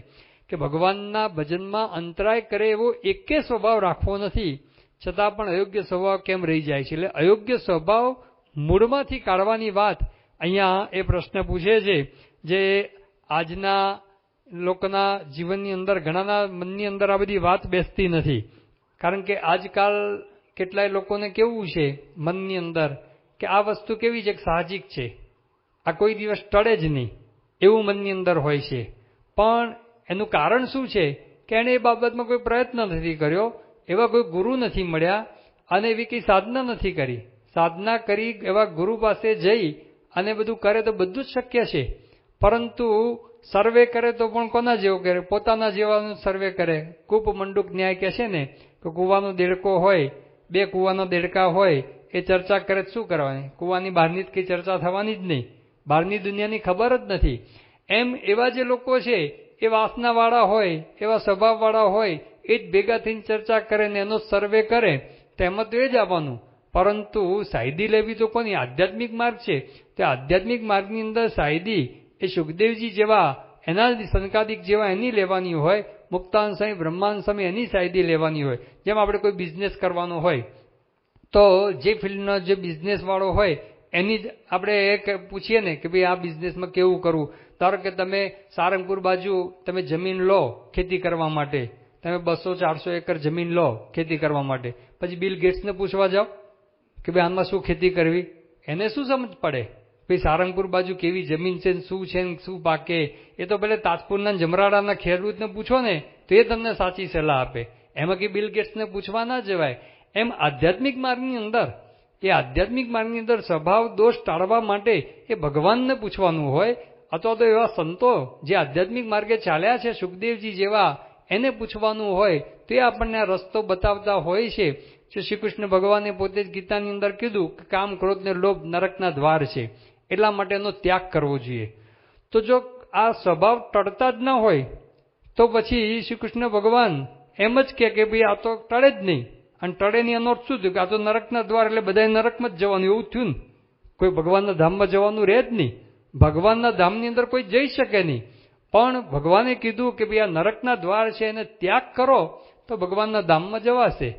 કે ભગવાનના ભજનમાં અંતરાય કરે એવો એકે સ્વભાવ રાખવો નથી, છતાં પણ અયોગ્ય સ્વભાવ કેમ રહી જાય છે? એટલે અયોગ્ય સ્વભાવ મૂળમાંથી કાઢવાની વાત અહીંયા એ પ્રશ્ન પૂછે છે, જે આજના લોકોના જીવનની અંદર ઘણાના મનની અંદર આ બધી વાત બેસતી નથી. કારણ કે આજકાલ કેટલાય લોકોને કેવું છે મનની અંદર કે આ વસ્તુ કેવી છે, સાહજિક છે, આ કોઈ દિવસ ટળે જ નહીં એવું મનની અંદર હોય છે. પણ એનું કારણ શું છે કે એણે એ બાબતમાં કોઈ પ્રયત્ન નથી કર્યો, એવા કોઈ ગુરુ નથી મળ્યા અને એવી કંઈ સાધના નથી કરી. સાધના કરી એવા ગુરુ પાસે જઈ અને બધું કરે તો બધું જ શક્ય છે, પરંતુ સર્વે કરે તો પણ કોના જેવો કરે? પોતાના જેવાનું સર્વે કરે. કૂપ મંડુક ન્યાય કહે છે ને કે કૂવાનો દેડકો હોય, બે કૂવાના દેડકા હોય, એ ચર્ચા કરે શું કરવાની? કૂવાની બહારની જ કંઈ ચર્ચા થવાની જ નહીં, બહારની દુનિયાની ખબર જ નથી. એમ એવા જે લોકો છે એ વાસનાવાળા હોય, એવા સ્વભાવવાળા હોય, એ જ ભેગા થઈને ચર્ચા કરે ને એનો સર્વે કરે, તેમાં તો એ જ આવવાનું. પરંતુ સાયદી લેવી તો કોની? આધ્યાત્મિક માર્ગ છે. તે આધ્યાત્મિક માર્ગની અંદર સાયદી એ સુખદેવજી જેવા, એના સંકાદિક જેવા એની લેવાની હોય, મુક્તાનંદ સ્વામી, બ્રહ્માનંદ સ્વામી એની સાયદી લેવાની હોય. જેમ આપણે કોઈ બિઝનેસ કરવાનો હોય તો જે ફિલ્ડનો જે બિઝનેસ વાળો હોય એની જ આપણે એક પૂછીએ ને કે ભાઈ આ બિઝનેસમાં કેવું કરવું. ધારો કે તમે સારંગપુર બાજુ તમે જમીન લો ખેતી કરવા માટે, તમે 200-400 એકર જમીન લો ખેતી કરવા માટે, પછી બિલ ગેટ્સને પૂછવા જાઓ કે ભાઈ આમાં શું ખેતી કરવી, એને શું સમજ પડે? ભાઈ સારંગપુર બાજુ કેવી જમીન છે, શું છે, શું પાકે? એ તો ભલે તાજપુરના જમરાડાના ખેડૂતને પૂછો ને તો એ તમને સાચી સલાહ આપે. એમાં કે બિલ ગેટ્સને પૂછવા ના જવાય. એમ આધ્યાત્મિક માર્ગની અંદર, એ આધ્યાત્મિક માર્ગની અંદર સ્વભાવ દોષ ટાળવા માટે એ ભગવાનને પૂછવાનું હોય, અથવા તો એવા સંતો જે આધ્યાત્મિક માર્ગે ચાલ્યા છે સુખદેવજી જેવા, એને પૂછવાનું હોય. તો એ આપણને આ રસ્તો બતાવતા હોય છે. જે શ્રી કૃષ્ણ ભગવાને પોતે જ ગીતાની અંદર કીધું કે કામ, ક્રોધ ને લોભ નરકના દ્વાર છે, એટલા માટે એનો ત્યાગ કરવો જોઈએ. તો જો આ સ્વભાવ ટળતા જ ના હોય તો પછી શ્રી કૃષ્ણ ભગવાન એમ જ કે ભાઈ આ તો ટળે જ નહીં. અને ટળે ની એનો અર્થ શું થયું કે આ તો નરકના દ્વાર, એટલે બધા નરકમાં જ જવાનું એવું થયું ને. કોઈ ભગવાનના ધામમાં જવાનું રહે જ નહીં. ભગવાનના ધામની અંદર કોઈ જઈ શકે નહીં. પણ ભગવાને કીધું કે ભાઈ આ નરકના દ્વાર છે એને ત્યાગ કરો તો ભગવાનના ધામમાં જવાશે.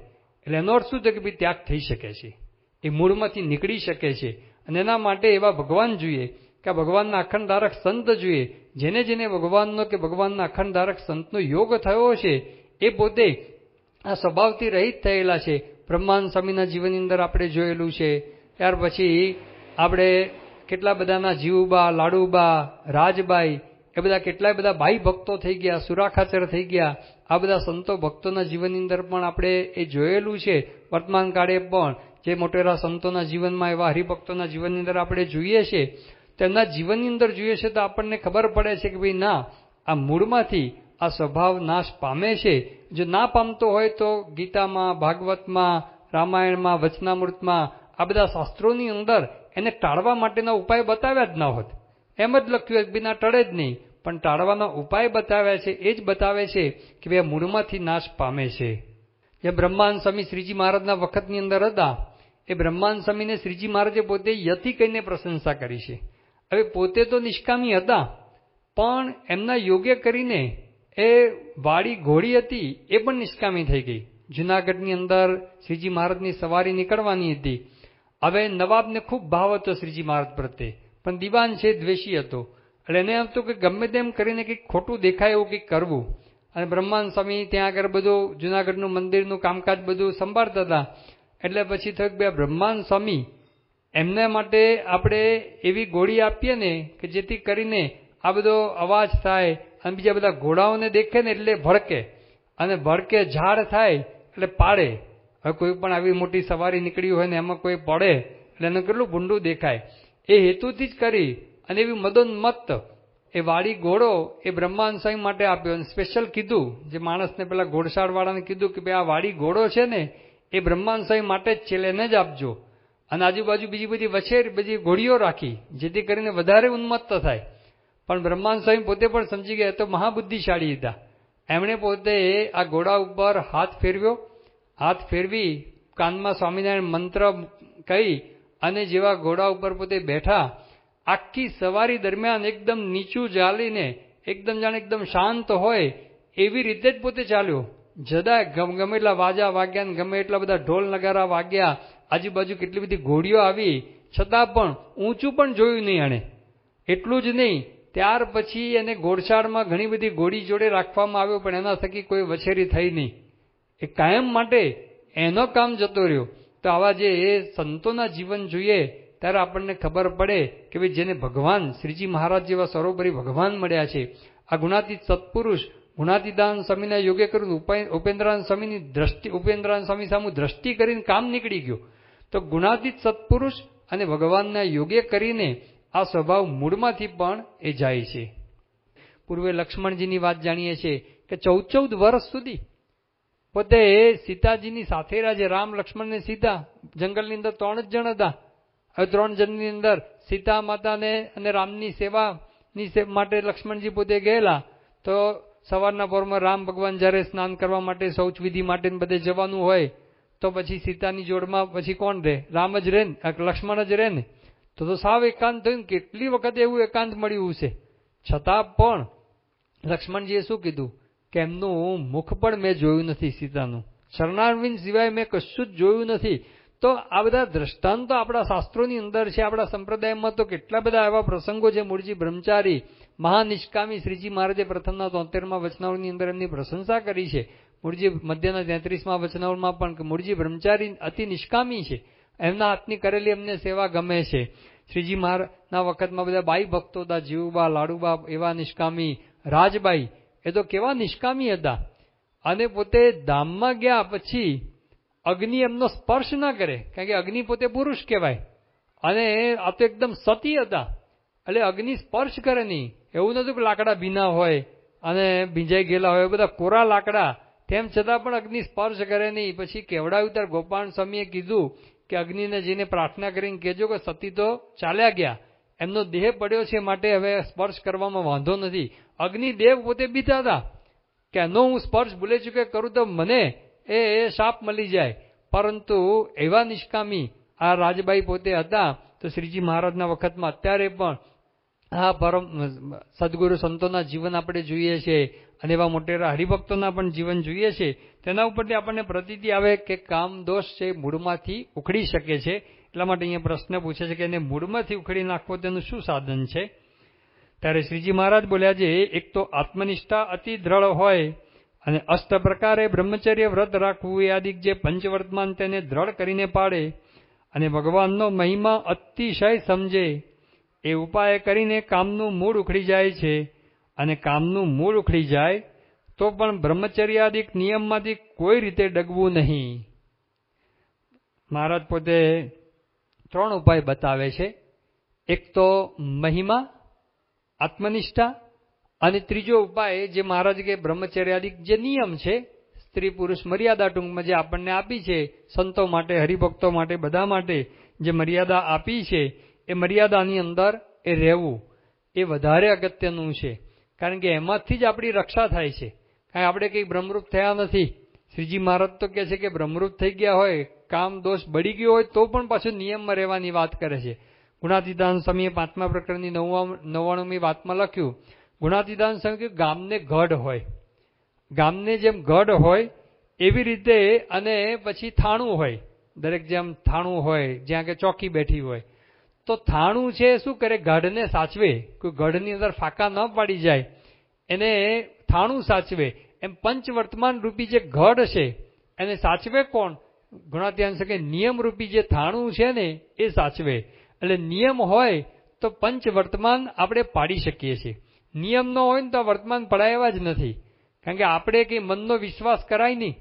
એટલે એનો અર્થ શું છે કે ભાઈ ત્યાગ થઈ શકે છે, એ મૂળમાંથી નીકળી શકે છે. અને એના માટે એવા ભગવાન જોઈએ કે આ ભગવાનના અખંડધારક સંત જોઈએ. જેને જેને ભગવાનનો કે ભગવાનના અખંડધારક સંતનો યોગ થયો છે એ પોતે આ સ્વભાવથી રહિત થયેલા છે. બ્રહ્માનંદ સ્વામીના જીવનની અંદર આપણે જોયેલું છે. ત્યાર પછી આપણે કેટલા બધાના જીવુબા, લાડુબા, રાજબાઈ, એ બધા કેટલાય બધા ભાઈ ભક્તો થઈ ગયા, સુરાખાચર થઈ ગયા. આ બધા સંતો ભક્તોના જીવનની અંદર પણ આપણે એ જોયેલું છે. વર્તમાન કાળે પણ જે મોટેરા સંતોના જીવનમાં એવા હરિભક્તોના જીવનની અંદર આપણે જોઈએ છે, તેમના જીવનની અંદર જોઈએ છે તો આપણને ખબર પડે છે કે ભાઈ ના, આ મૂળમાંથી આ સ્વભાવ નાશ પામે છે. જો ના પામતો હોય તો ગીતામાં, ભાગવતમાં, રામાયણમાં, વચનામૃતમાં આ બધા શાસ્ત્રોની અંદર એને ટાળવા માટેના ઉપાય બતાવ્યા જ ના હોત. એમ જ લખ્યું હોય બિના ટળે જ નહીં, પણ ટાળવાના ઉપાય બતાવ્યા છે. એ જ બતાવે છે કે ભાઈ મૂળમાંથી નાશ પામે છે. જે બ્રહ્માનંદ સ્વામી શ્રીજી મહારાજના વખતની અંદર હતા, એ બ્રહ્માનંદ સ્વામીને શ્રીજી મહારાજે પોતે યતિ કહીને પ્રશંસા કરી છે. હવે પોતે તો નિષ્કામી હતા, પણ એમના યોગ્ય કરીને એ વાડી ઘોડી હતી એ પણ નિષ્કામી થઈ ગઈ. જુનાગઢની અંદર શ્રીજી મહારાજની સવારી નીકળવાની હતી. હવે નવાબને ખૂબ ભાવ હતો શ્રીજી મહારાજ પ્રત્યે, પણ દિવાન છે દ્વેષી હતો. એટલે એને એમ હતું કે ગમે તેમ કરીને કંઈક ખોટું દેખાય એવું કંઈક કરવું. અને બ્રહ્માનંદ સ્વામી ત્યાં આગળ બધું જુનાગઢનું મંદિરનું કામકાજ બધું સંભાળતા હતા. એટલે પછી થયું કે બ્રહ્માનંદ સ્વામી એમના માટે આપણે એવી ગોળી આપીએ ને કે જેથી કરીને આ બધો અવાજ થાય અને બીજા બધા ઘોડાઓને દેખે ને એટલે ભડકે, અને ભડકે ઝાડ થાય એટલે પાડે. હવે કોઈ પણ આવી મોટી સવારી નીકળી હોય ને એમાં કોઈ પડે એટલે એને કેટલું ભૂંડું દેખાય. એ હેતુથી જ કરી અને એવી મદોન્મત્ત એ વાડી ઘોડો એ બ્રહ્માનંદ સ્વામી માટે આપ્યો. અને સ્પેશિયલ કીધું, જે માણસને પેલા ઘોડશાળવાળાને કીધું કે ભાઈ આ વાડી ઘોડો છે ને એ બ્રહ્માનંદ સ્વામી માટે જ છે, એને જ આપજો. અને આજુબાજુ બીજી બધી વછેર બધી ઘોડીઓ રાખી જેથી કરીને વધારે ઉન્મત્ત થાય. પણ બ્રહ્માનંદ સ્વામી પોતે પણ સમજી ગયા, તો મહાબુદ્ધિશાળી હતા. એમણે પોતે આ ઘોડા ઉપર હાથ ફેરવ્યો. હાથ ફેરવી કાનમાં સ્વામિનારાયણ મંત્ર કહી અને જેવા ઘોડા ઉપર પોતે બેઠા, આખી સવારી દરમિયાન એકદમ નીચું ચાલીને એકદમ જાણે એકદમ શાંત હોય એવી રીતે જ પોતે ચાલ્યો. જદા ગમે એટલા વાજા વાગ્યા ને ગમે એટલા બધા ઢોલ નગારા વાગ્યા, આજુબાજુ કેટલી બધી ઘોડીઓ આવી, છતાં પણ ઊંચું પણ જોયું નહીં એણે. એટલું જ નહીં, ત્યાર પછી એને ઘોડશાળમાં ઘણી બધી ઘોડી જોડે રાખવામાં આવ્યો, પણ એના થકી કોઈ વછેરી થઈ નહીં. એ કાયમ માટે એનો કામ જતો રહ્યો. તો આવા જે એ સંતોના જીવન જોઈએ ત્યારે આપણને ખબર પડે કે ભાઈ જેને ભગવાન શ્રીજી મહારાજ જેવા સરોવરી ભગવાન મળ્યા છે, આ ગુણાતીત સત્પુરુષ ગુણાતીદાન સ્વામીના યોગ્ય કર્યું, ઉપેન્દ્રાનંદ સ્વામીની દ્રષ્ટિ, ઉપેન્દ્રાનંદ સ્વામી સામુ દ્રષ્ટિ કરીને કામ નીકળી ગયું. તો ગુણાતીત સત્પુરુષ અને ભગવાનના યોગ્ય કરીને આ સ્વભાવ મૂળમાંથી પણ એ જાય છે. પૂર્વે લક્ષ્મણજીની વાત જાણીએ છીએ કે 14 વર્ષ સુધી પોતે સીતાજીની સાથે રહ્યા છે. રામ, લક્ષ્મણ ને સીતા જંગલની અંદર 3 જ જણ હતા. હવે 3 જણની અંદર સીતા માતાને અને રામની સેવાની માટે લક્ષ્મણજી પોતે ગયેલા. તો સવારના પોરમાં રામ ભગવાન જ્યારે સ્નાન કરવા માટે શૌચ વિધિ માટે બધે જવાનું હોય તો પછી સીતાની જોડમાં પછી કોણ રહે? રામ જ રહે ને, લક્ષ્મણ જ રહે ને. તો સાવ એકાંત થયું. કેટલી વખત એવું એકાંત મળ્યું છે, છતાં પણ લક્ષ્મણજીએ શું કીધું કે એમનું મુખ પણ મેં જોયું નથી, સીતાનું શરણારવિંદ સિવાય મેં કશું જ જોયું નથી. તો આ બધા દ્રષ્ટાંતો આપણા શાસ્ત્રોની અંદર છે. આપણા સંપ્રદાયમાં તો કેટલા બધા એવા પ્રસંગો છે. મૂળજી બ્રહ્મચારી મહાનિષ્કામી શ્રીજી મહારાજે પ્રથમના 73માં વચનાવળની અંદર એમની પ્રશંસા કરી છે. મૂળજી મધ્યના 33માં વચનાવળમાં પણ કે મૂળજી બ્રહ્મચારી અતિ નિષ્કામી છે, એમના હાથની કરેલી એમને સેવા ગમે છે. શ્રીજી મહારાજના વખતમાં બધા બાઈ ભક્તો હતા, જીવુબા, લાડુબા એવા નિષ્કામી, રાજબાઈ એ તો કેવા નિષ્કામી હતા. અને પોતે ધામમાં ગયા પછી અગ્નિ એમનો સ્પર્શ ના કરે, કારણ કે અગ્નિ પોતે પુરુષ કહેવાય અને આ તો એકદમ સતી હતા. એટલે અગ્નિ સ્પર્શ કરે નહીં. એવું નતું કે લાકડા ભીના હોય અને ભીંજાઈ ગયેલા હોય, બધા કોરા લાકડા, તેમ છતાં પણ અગ્નિ સ્પર્શ કરે નહીં. પછી કેવડાવ્યું ત્યારે ગોપાલ સ્વામીએ કીધું કે અગ્નિને જઈને પ્રાર્થના કરીને કહેજો કે સતી તો ચાલ્યા ગયા, એમનો દેહ પડ્યો છે માટે હવે સ્પર્શ કરવામાં વાંધો નથી. અગ્નિદેવ પોતે બીતા હતા કે એનો હું સ્પર્શ ભૂલે ચૂકે કરું તો મને એ શાપ મળી જાય. પરંતુ એવા નિષ્કામી આ રાજબાઈ પોતે હતા. તો શ્રીજી મહારાજના વખતમાં અત્યારે પણ આ પરમ સદગુરુ સંતોના જીવન આપણે જોઈએ છીએ અને એવા મોટેરા હરિભક્તોના પણ જીવન જોઈએ છે. તેના ઉપરથી આપણને પ્રતીતિ આવે કે કામ દોષ છે મૂળમાંથી ઉખડી શકે છે. એટલા માટે અહીંયા પ્રશ્ન પૂછે છે કે એને મૂળમાંથી ઉખડી નાખવો તેનું શું સાધન છે? ત્યારે શ્રીજી મહારાજ બોલ્યા છે, એક તો આત્મનિષ્ઠા અતિ દ્રઢ હોય અને અષ્ટ પ્રકારે બ્રહ્મચર્ય વ્રત રાખવું એ આદિક જે પંચવર્તમાન તેને દ્રઢ કરીને પાડે અને ભગવાનનો મહિમા અતિશય સમજે. એ ઉપાય કરીને કામનું મૂળ ઉખડી જાય છે. અને કામનું મૂળ ઉખડી જાય તો પણ બ્રહ્મચર્યાદિક નિયમમાંથી કોઈ રીતે ડગવું નહીં. મહારાજ પોતે 3 ઉપાય બતાવે છે. એક તો મહિમા, આત્મનિષ્ઠા અને ત્રીજો ઉપાય જે મહારાજ કે બ્રહ્મચર્યાદિક જે નિયમ છે, સ્ત્રી પુરુષ મર્યાદા ટૂંકમાં જે આપણને આપી છે સંતો માટે, હરિભક્તો માટે, બધા માટે જે મર્યાદા આપી છે એ મર્યાદાની અંદર એ રહેવું એ વધારે અગત્યનું છે. કારણ કે એમાંથી જ આપણી રક્ષા થાય છે. કારણ આપણે કંઈ બ્રહ્મરૂપ થયા નથી. શ્રીજી મહારાજ તો કહે છે કે બ્રહ્મરૂપ થઈ ગયા હોય, કામ દોષ બળી ગયો હોય તો પણ પાછું નિયમમાં રહેવાની વાત કરે છે. ગુણાતીતાન સ્વામીએ 5મા પ્રકરણની 99મી વાતમાં લખ્યું, ગુણાતીતાન સ્વામી ગામને ગઢ હોય, ગામને જેમ ગઢ હોય એવી રીતે અને પછી થાણું હોય, દરેક જેમ થાણું હોય જ્યાં કે ચોકી બેઠી હોય તો થાણું છે શું કરે, ગઢને સાચવે. કોઈ ગઢની અંદર ફાંકા ન પાડી જાય એને થાણું સાચવે. એમ પંચવર્તમાન રૂપી જે ગઢ છે એને સાચવે કોણ? ગુણાતીતાન કે નિયમ રૂપી જે થાણું છે ને એ સાચવે. એટલે નિયમ હોય તો પંચવર્તમાન આપણે પાડી શકીએ છીએ. નિયમ ન હોય ને તો વર્તમાન પડાય જ નથી. કારણ કે આપણે કંઈ મનનો વિશ્વાસ કરાય નહીં.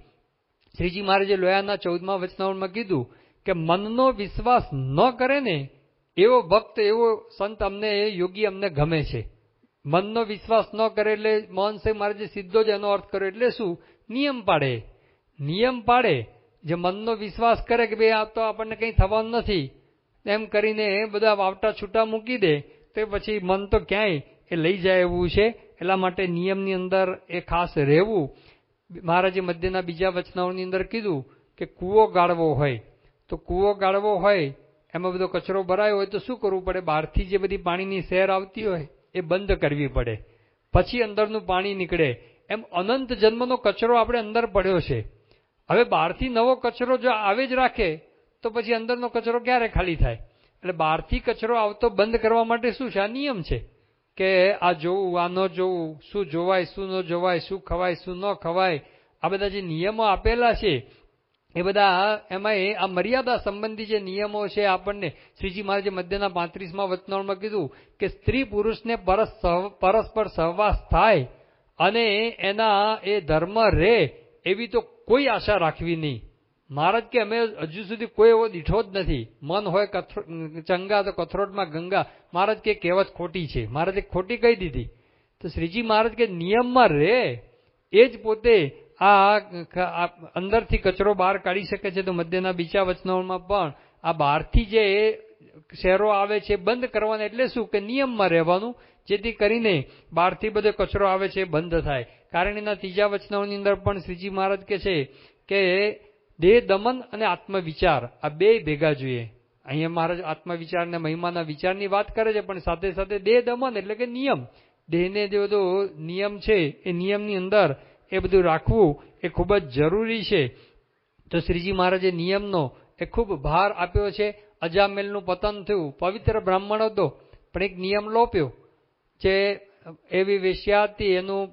શ્રીજી મહારાજે લોયાના 14મા વચનામૃતમાં કીધું કે મનનો વિશ્વાસ ન કરે ને એવો ભક્ત, એવો સંત અમને, યોગી અમને ગમે છે. મનનો વિશ્વાસ ન કરે એટલે મોહન સાહેબ મહારાજે સીધો જ એનો અર્થ કર્યો. એટલે શું? નિયમ પાડે. નિયમ પાડે. જે મનનો વિશ્વાસ કરે કે ભાઈ આ તો આપણને કંઈ થવાનું નથી એમ કરીને બધા વાવટા છૂટા મૂકી દે તો પછી મન તો ક્યાંય એ લઈ જાય એવું છે. એટલા માટે નિયમની અંદર એ ખાસ રહેવું. મહારાજે મધ્યના બીજા વચનાઓની અંદર કીધું કે કૂવો ગાળવો હોય તો કૂવો ગાળવો હોય એમાં બધો કચરો ભરાયો હોય તો શું કરવું પડે? બહારથી જે બધી પાણીની સહેર આવતી હોય એ બંધ કરવી પડે, પછી અંદરનું પાણી નીકળે. એમ અનંત જન્મનો કચરો આપણે અંદર પડ્યો છે. હવે બહારથી નવો કચરો જો આવે જ રાખે તો પછી અંદરનો કચરો ક્યારે ખાલી થાય? એટલે બહારથી કચરો આવતો બંધ કરવા માટે શું છે? આ નિયમ છે કે આ જોવું, આ ન જોવું, શું જોવાય, શું ન જોવાય, શું ખવાય, શું ન ખવાય, આ બધા જે નિયમો આપેલા છે એ બધા એમાં આ મર્યાદા સંબંધી જે નિયમો છે આપણને શ્રીજી મહારાજે મધ્યના 35મા વચનામૃતમાં કીધું કે સ્ત્રી પુરુષને પરસ્પર સહવાસ થાય અને એના એ ધર્મ રહે એવી તો કોઈ આશા રાખવી નહીં. મહારાજ કે અમે હજુ સુધી કોઈ એવો દીઠો જ નથી. મન હોય ચંગા તો કથરોટમાં ગંગા. મહારાજ કે કહેવત ખોટી છે. મહારાજે ખોટી કહી દીધી. તો શ્રીજી મહારાજ કે નિયમમાં રહે એ જ પોતે આ અંદરથી કચરો બહાર કાઢી શકે છે. તો મધ્યના બીજા વચનાઓમાં પણ આ બહારથી જે શહેરો આવે છે બંધ કરવાના. એટલે શું કે નિયમમાં રહેવાનું, જેથી કરીને બહારથી બધો કચરો આવે છે બંધ થાય. કારણ એના ત્રીજા વચનાઓની અંદર પણ શ્રીજી મહારાજ કે છે કે દેહ દમન અને આત્મવિચાર આ બે ભેગા જોઈએ. અહીંયા મહારાજ આત્મવિચાર અને મહિમાના વિચારની વાત કરે છે, પણ સાથે સાથે દેહ દમન એટલે કે નિયમ, દેહને જે બધો નિયમ છે એ નિયમની અંદર એ બધું રાખવું એ ખૂબ જ જરૂરી છે. તો શ્રીજી મહારાજે નિયમનો એ ખૂબ ભાર આપ્યો છે. અજામેલનું પતન થયું, પવિત્ર બ્રાહ્મણ હતો પણ એક નિયમ લોપ્યો. જે એવી વેશ્યા હતી એનું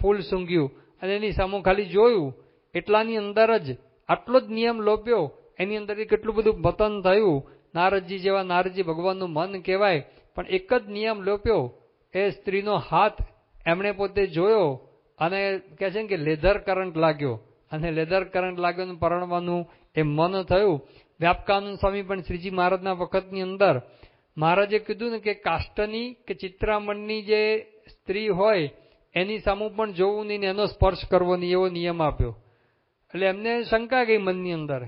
ફૂલ સૂંઘ્યું અને એની સામું ખાલી જોયું એટલાની અંદર જ આટલો જ નિયમ લોપ્યો. એની અંદર કેટલું બધું પતન થયું. નારદજી જેવા, નારદજી ભગવાનનું મન કહેવાય, પણ એક જ નિયમ લોપ્યો. એ સ્ત્રીનો હાથ એમણે પોતે જોયો અને કહે છે કે લેધર કરંટ લાગ્યો, અને લેધર કરંટ લાગ્યો ને પરણવાનું એ મન થયું. વ્યાપકાનંદ સ્વામી પણ શ્રીજી મહારાજના વખતની અંદર મહારાજે કીધું ને કે કાષ્ટની કે ચિત્રામણની જે સ્ત્રી હોય એની સામું પણ જોવું નહીં ને એનો સ્પર્શ કરવો નહીં, એવો નિયમ આપ્યો. એટલે એમને શંકા ગઈ મનની અંદર,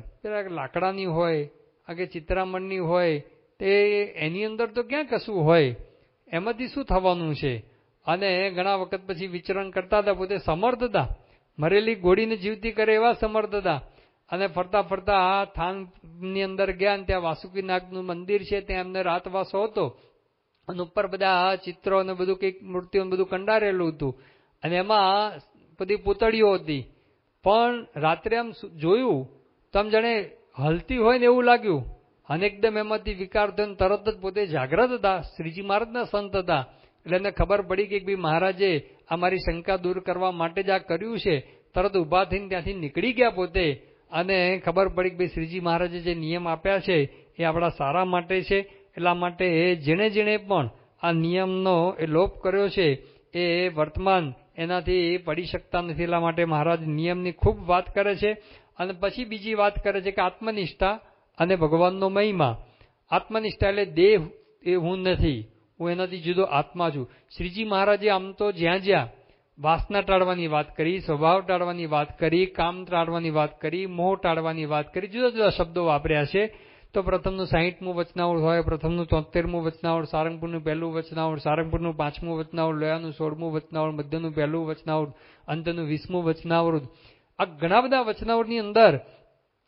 લાકડાની હોય આ કે ચિત્રામણની હોય તે એની અંદર તો ક્યાં કશું હોય, એમાંથી શું થવાનું છે? અને ઘણા વખત પછી વિચરણ કરતા હતા, પોતે સમર્થ હતા, મરેલી ઘોડીને જીવતી કરે એવા સમર્થ હતા. અને ફરતા ફરતા થાનની અંદર ગયા અને ત્યાં વાસુકીનાગનું મંદિર છે, ત્યાં એમને રાતવાસો હતો અને ઉપર બધા ચિત્રો અને બધું કંઈક મૂર્તિઓ બધું કંડારેલું હતું અને એમાં બધી પૂતળીઓ હતી. પણ રાત્રે આમ જોયું તો આમ જાણે હલતી હોય ને એવું લાગ્યું અને એકદમ એમાંથી વિકાર થયો. તરત જ પોતે જાગ્રત હતા, શ્રીજી મહારાજના સંત હતા, એટલે એને ખબર પડી કે ભાઈ મહારાજે આ મારી શંકા દૂર કરવા માટે જ આ કર્યું છે. તરત ઊભા થઈને ત્યાંથી નીકળી ગયા પોતે અને ખબર પડી કે ભાઈ શ્રીજી મહારાજે જે નિયમ આપ્યા છે એ આપણા સારા માટે છે. એટલા માટે જેણે જેણે પણ આ નિયમનો એ લોપ કર્યો છે એ વર્તમાન એનાથી પડી શકતા નથી. એટલા માટે મહારાજ નિયમની ખૂબ વાત કરે છે. અને પછી બીજી વાત કરે છે કે આત્મનિષ્ઠા અને ભગવાનનો મહિમા. આત્મનિષ્ઠા એટલે દેહ એ હું નથી, હું એનાથી જુદો આત્મા છું. શ્રીજી મહારાજે આમ તો જ્યાં જ્યાં વાસના ટાળવાની વાત કરી, સ્વભાવ ટાળવાની વાત કરી, કામ ટાળવાની વાત કરી, મોહ ટાળવાની વાત કરી, જુદા જુદા શબ્દો વાપર્યા છે. તો પ્રથમનું 60મું વચનાવળ હોય, પ્રથમનું 73મું વચનાવળ, સારંગપુરનું 1લું વચનાવળ, સારંગપુરનું 5મું વચનાવળ, લોયાનું 16મું વચનાવળ, મધ્યનું 1લું વચનાવળ, અંતનું 20મું વચનાવળ. આ ઘણા બધા વચનાવળની અંદર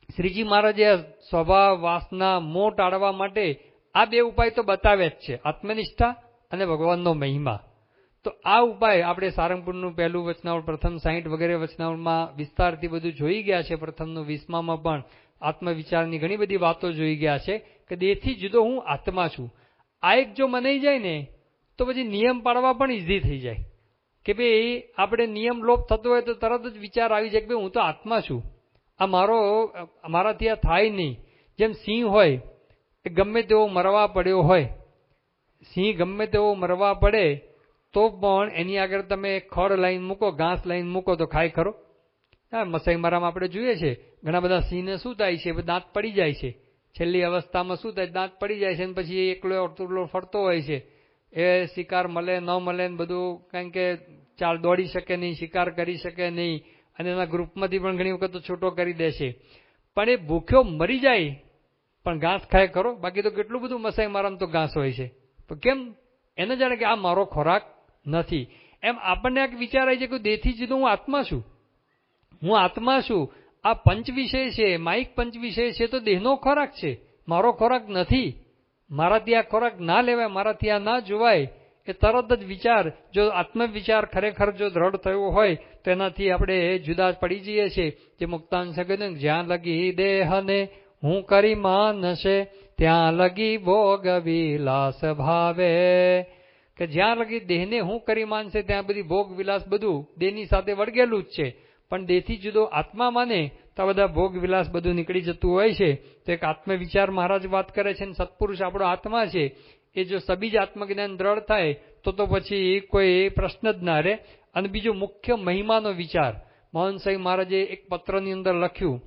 શ્રીજી મહારાજે સ્વભાવ, વાસના, મોહ ટાળવા માટે આ બે ઉપાય તો બતાવ્યા જ છે, આત્મનિષ્ઠા અને ભગવાનનો મહિમા. તો આ ઉપાય આપણે સારંગપુરનું 1લું વચનાવળ, પ્રથમ 60 વગેરે વચનાવળમાં વિસ્તારથી બધું જોઈ ગયા છે. પ્રથમનું 20માં પણ આત્મવિચારની ઘણી બધી વાતો જોઈ ગયા છે કે દેહથી જુદો હું આત્મા છું. આ એક જો મનાઈ જાય ને તો પછી નિયમ પાડવા પણ ઇઝી થઈ જાય કે ભાઈ આપણે નિયમ લોપ થતો હોય તો તરત જ વિચાર આવી જાય કે ભાઈ હું તો આત્મા છું, આ મારાથી આ થાય નહીં. જેમ સિંહ હોય એ ગમે તેવો મરવા પડ્યો હોય, સિંહ ગમે તેવો મરવા પડે તો પણ એની આગળ તમે ખડ લાઈન મૂકો, ઘાસ લાઈન મૂકો તો ખાય ખરો? હા, મસાઈ મારામાં આપણે જોઈએ છે ઘણા બધા સિંહને શું થાય છે, દાંત પડી જાય છે. છેલ્લી અવસ્થામાં શું થાય, દાંત પડી જાય છે અને પછી એ એકલો અડતુલો ફરતો હોય છે. એ શિકાર મળે ન મળે ને બધું, કારણ કે ચાલ દોડી શકે નહીં, શિકાર કરી શકે નહીં અને એના ગ્રુપમાંથી પણ ઘણી વખત છૂટો કરી દે છે. પણ એ ભૂખ્યો મરી જાય પણ ઘાસ ખાય ખરો? બાકી તો કેટલું બધું મસાઈ મારામાં તો ઘાસ હોય છે. તો કેમ? એને જાણે કે આ મારો ખોરાક નથી. એમ આપણને એક વિચાર આવી છે કે દેહથી જુદો હું આત્મા છું, હું આત્મા છું. આ પંચ વિષય છે, માઇક પંચ વિષય છે તો દેહનો ખોરાક છે, મારો ખોરાક નથી. મારાથી આ ખોરાક ના લેવાય, મારાથી આ ના જોવાય. એ તરત જ વિચાર, જો આત્મવિચાર ખરેખર જો દ્રઢ થયો હોય તો એનાથી આપણે જુદા પડી જઈએ છીએ. જે મુક્તાંશ કહ્યું, જ્યાં લગી દેહને હું કરી માનશે ત્યાં લગી ભોગ વિલાસ ભાવે. કે જ્યાં લગી દેહને હું કરી માનશે ત્યાં બધી ભોગ વિલાસ બધું દેહની સાથે વળગેલું જ છે. પણ દેહથી જુદો આત્મા માને તો બધા ભોગ વિલાસ બધું નીકળી જતું હોય છે. તો એક આત્મવિચાર મહારાજ વાત કરે છે. સત્પુરુષ આપણો આત્મા છે એ જો સબીજ આત્મજ્ઞાન દ્રઢ થાય તો પછી કોઈ પ્રશ્ન જ ના રહે. અને બીજો મુખ્ય મહિમાનો વિચાર મોહન સાંઈ મહારાજે એક પત્રની અંદર લખ્યું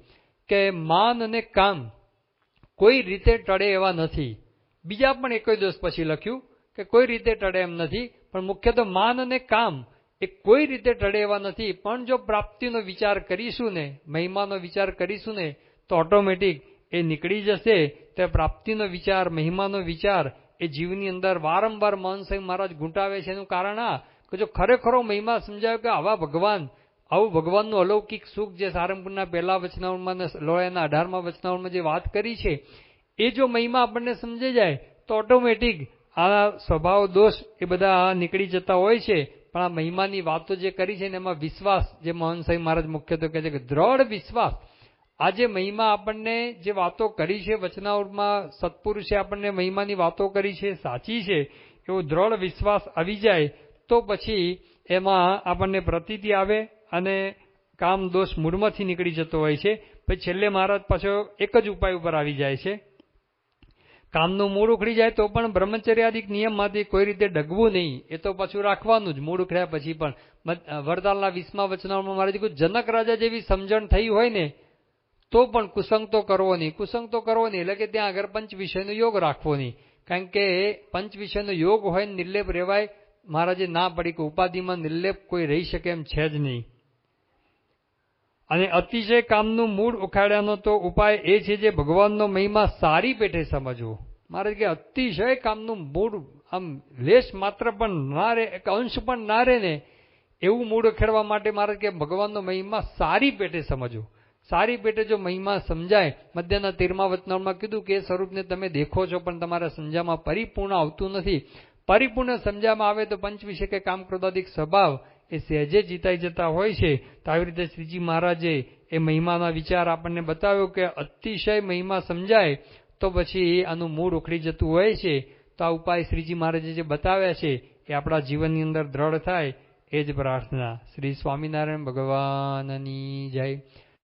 કે માન અને કામ કોઈ રીતે ટળે એવા નથી. બીજા પણ એક દિવસ પછી લખ્યું કે કોઈ રીતે ટળે એમ નથી, પણ મુખ્ય તો માન અને કામ એ કોઈ રીતે ટળે એવા નથી. પણ જો પ્રાપ્તિનો વિચાર કરીશું ને, મહિમાનો વિચાર કરીશું ને તો ઓટોમેટિક એ નીકળી જશે. તો પ્રાપ્તિનો વિચાર, મહિમાનો વિચાર એ જીવની અંદર વારંવાર મોહન સાંઈ મહારાજ ઘૂંટાવે છે. એનું કારણ આ કે જો ખરેખરો મહિમા સમજાયો કે આવું ભગવાનનું અલૌકિક સુખ જે સારંગપુરના 1લા વચનાવળમાં અને લોયાના 18મા વચનાવળમાં જે વાત કરી છે એ જો મહિમા આપણને સમજાઈ જાય તો ઓટોમેટિક આ સ્વભાવ દોષ એ બધા નીકળી જતા હોય છે. પણ આ મહિમાની વાતો જે કરી છે ને એમાં વિશ્વાસ, જે મોહન સાંઈ મહારાજ મુખ્યત્વે કહે છે કે દ્રઢ વિશ્વાસ. આ જે મહિમા આપણને જે વાતો કરી છે વચનાવળમાં, સત્પુરુષે આપણને મહિમાની વાતો કરી છે સાચી છે એવો દ્રઢ વિશ્વાસ આવી જાય તો પછી એમાં આપણને પ્રતીતિ આવે અને કામ દોષ મૂળમાંથી નીકળી જતો હોય છે. પછી છેલ્લે મહારાજ પાછો એક જ ઉપાય ઉપર આવી જાય છે. કામનું મૂળ ઉખડી જાય તો પણ બ્રહ્મચર્યાદિક નિયમમાંથી કોઈ રીતે ડગવું નહીં, એ તો પાછું રાખવાનું જ. મૂળ ઉખડ્યા પછી પણ વરદાનના 20મા વચનાવળમાં મહારાજ કહ્યું, જનક રાજા જેવી સમજણ થઈ હોય ને તો પણ કુસંગ તો કરવો નહીં. કુસંગ તો કરવો નહીં એટલે કે ત્યાં આગળ પંચ વિષયનો યોગ રાખવો નહીં. કારણ કે પંચ વિષયનો યોગ હોય ને નિર્લેપ રહેવાય. મહારાજે ના પડી કે ઉપાધિમાં નિર્લેપ કોઈ રહી શકે એમ છે જ નહીં. અને અતિશય કામનું મૂળ ઉખાડ્યાનો તો ઉપાય એ છે જે ભગવાનનો મહિમા સારી પેઠે સમજવો. મહારાજ કે અતિશય કામનું મૂળ આમ લેશ માત્ર પણ ના રહે, એક અંશ પણ ના રહે ને એવું મૂળ ખેડવા માટે મહારાજ કે ભગવાનનો મહિમા સારી પેટે સમજવું. સારી પેટે જો મહિમા સમજાય, મધ્યના 13મા વચનામાં કીધું કે એ સ્વરૂપને તમે દેખો છો પણ તમારા સમજામાં પરિપૂર્ણ આવતું નથી. પરિપૂર્ણ સમજામાં આવે તો પંચ વિષય કામ ક્રોધાદિક સ્વભાવ એ સહેજે જીતાઈ જતા હોય છે. તો આવી રીતે શ્રીજી મહારાજે એ મહિમાના વિચાર આપણને બતાવ્યો કે અતિશય મહિમા સમજાય તો પછી આનું મૂળ ઉખડી જતું હોય છે. તો આ ઉપાય શ્રીજી મહારાજે જે બતાવ્યા છે એ આપણા જીવનની અંદર દ્રઢ થાય એ જ પ્રાર્થના. શ્રી સ્વામિનારાયણ ભગવાનની જય.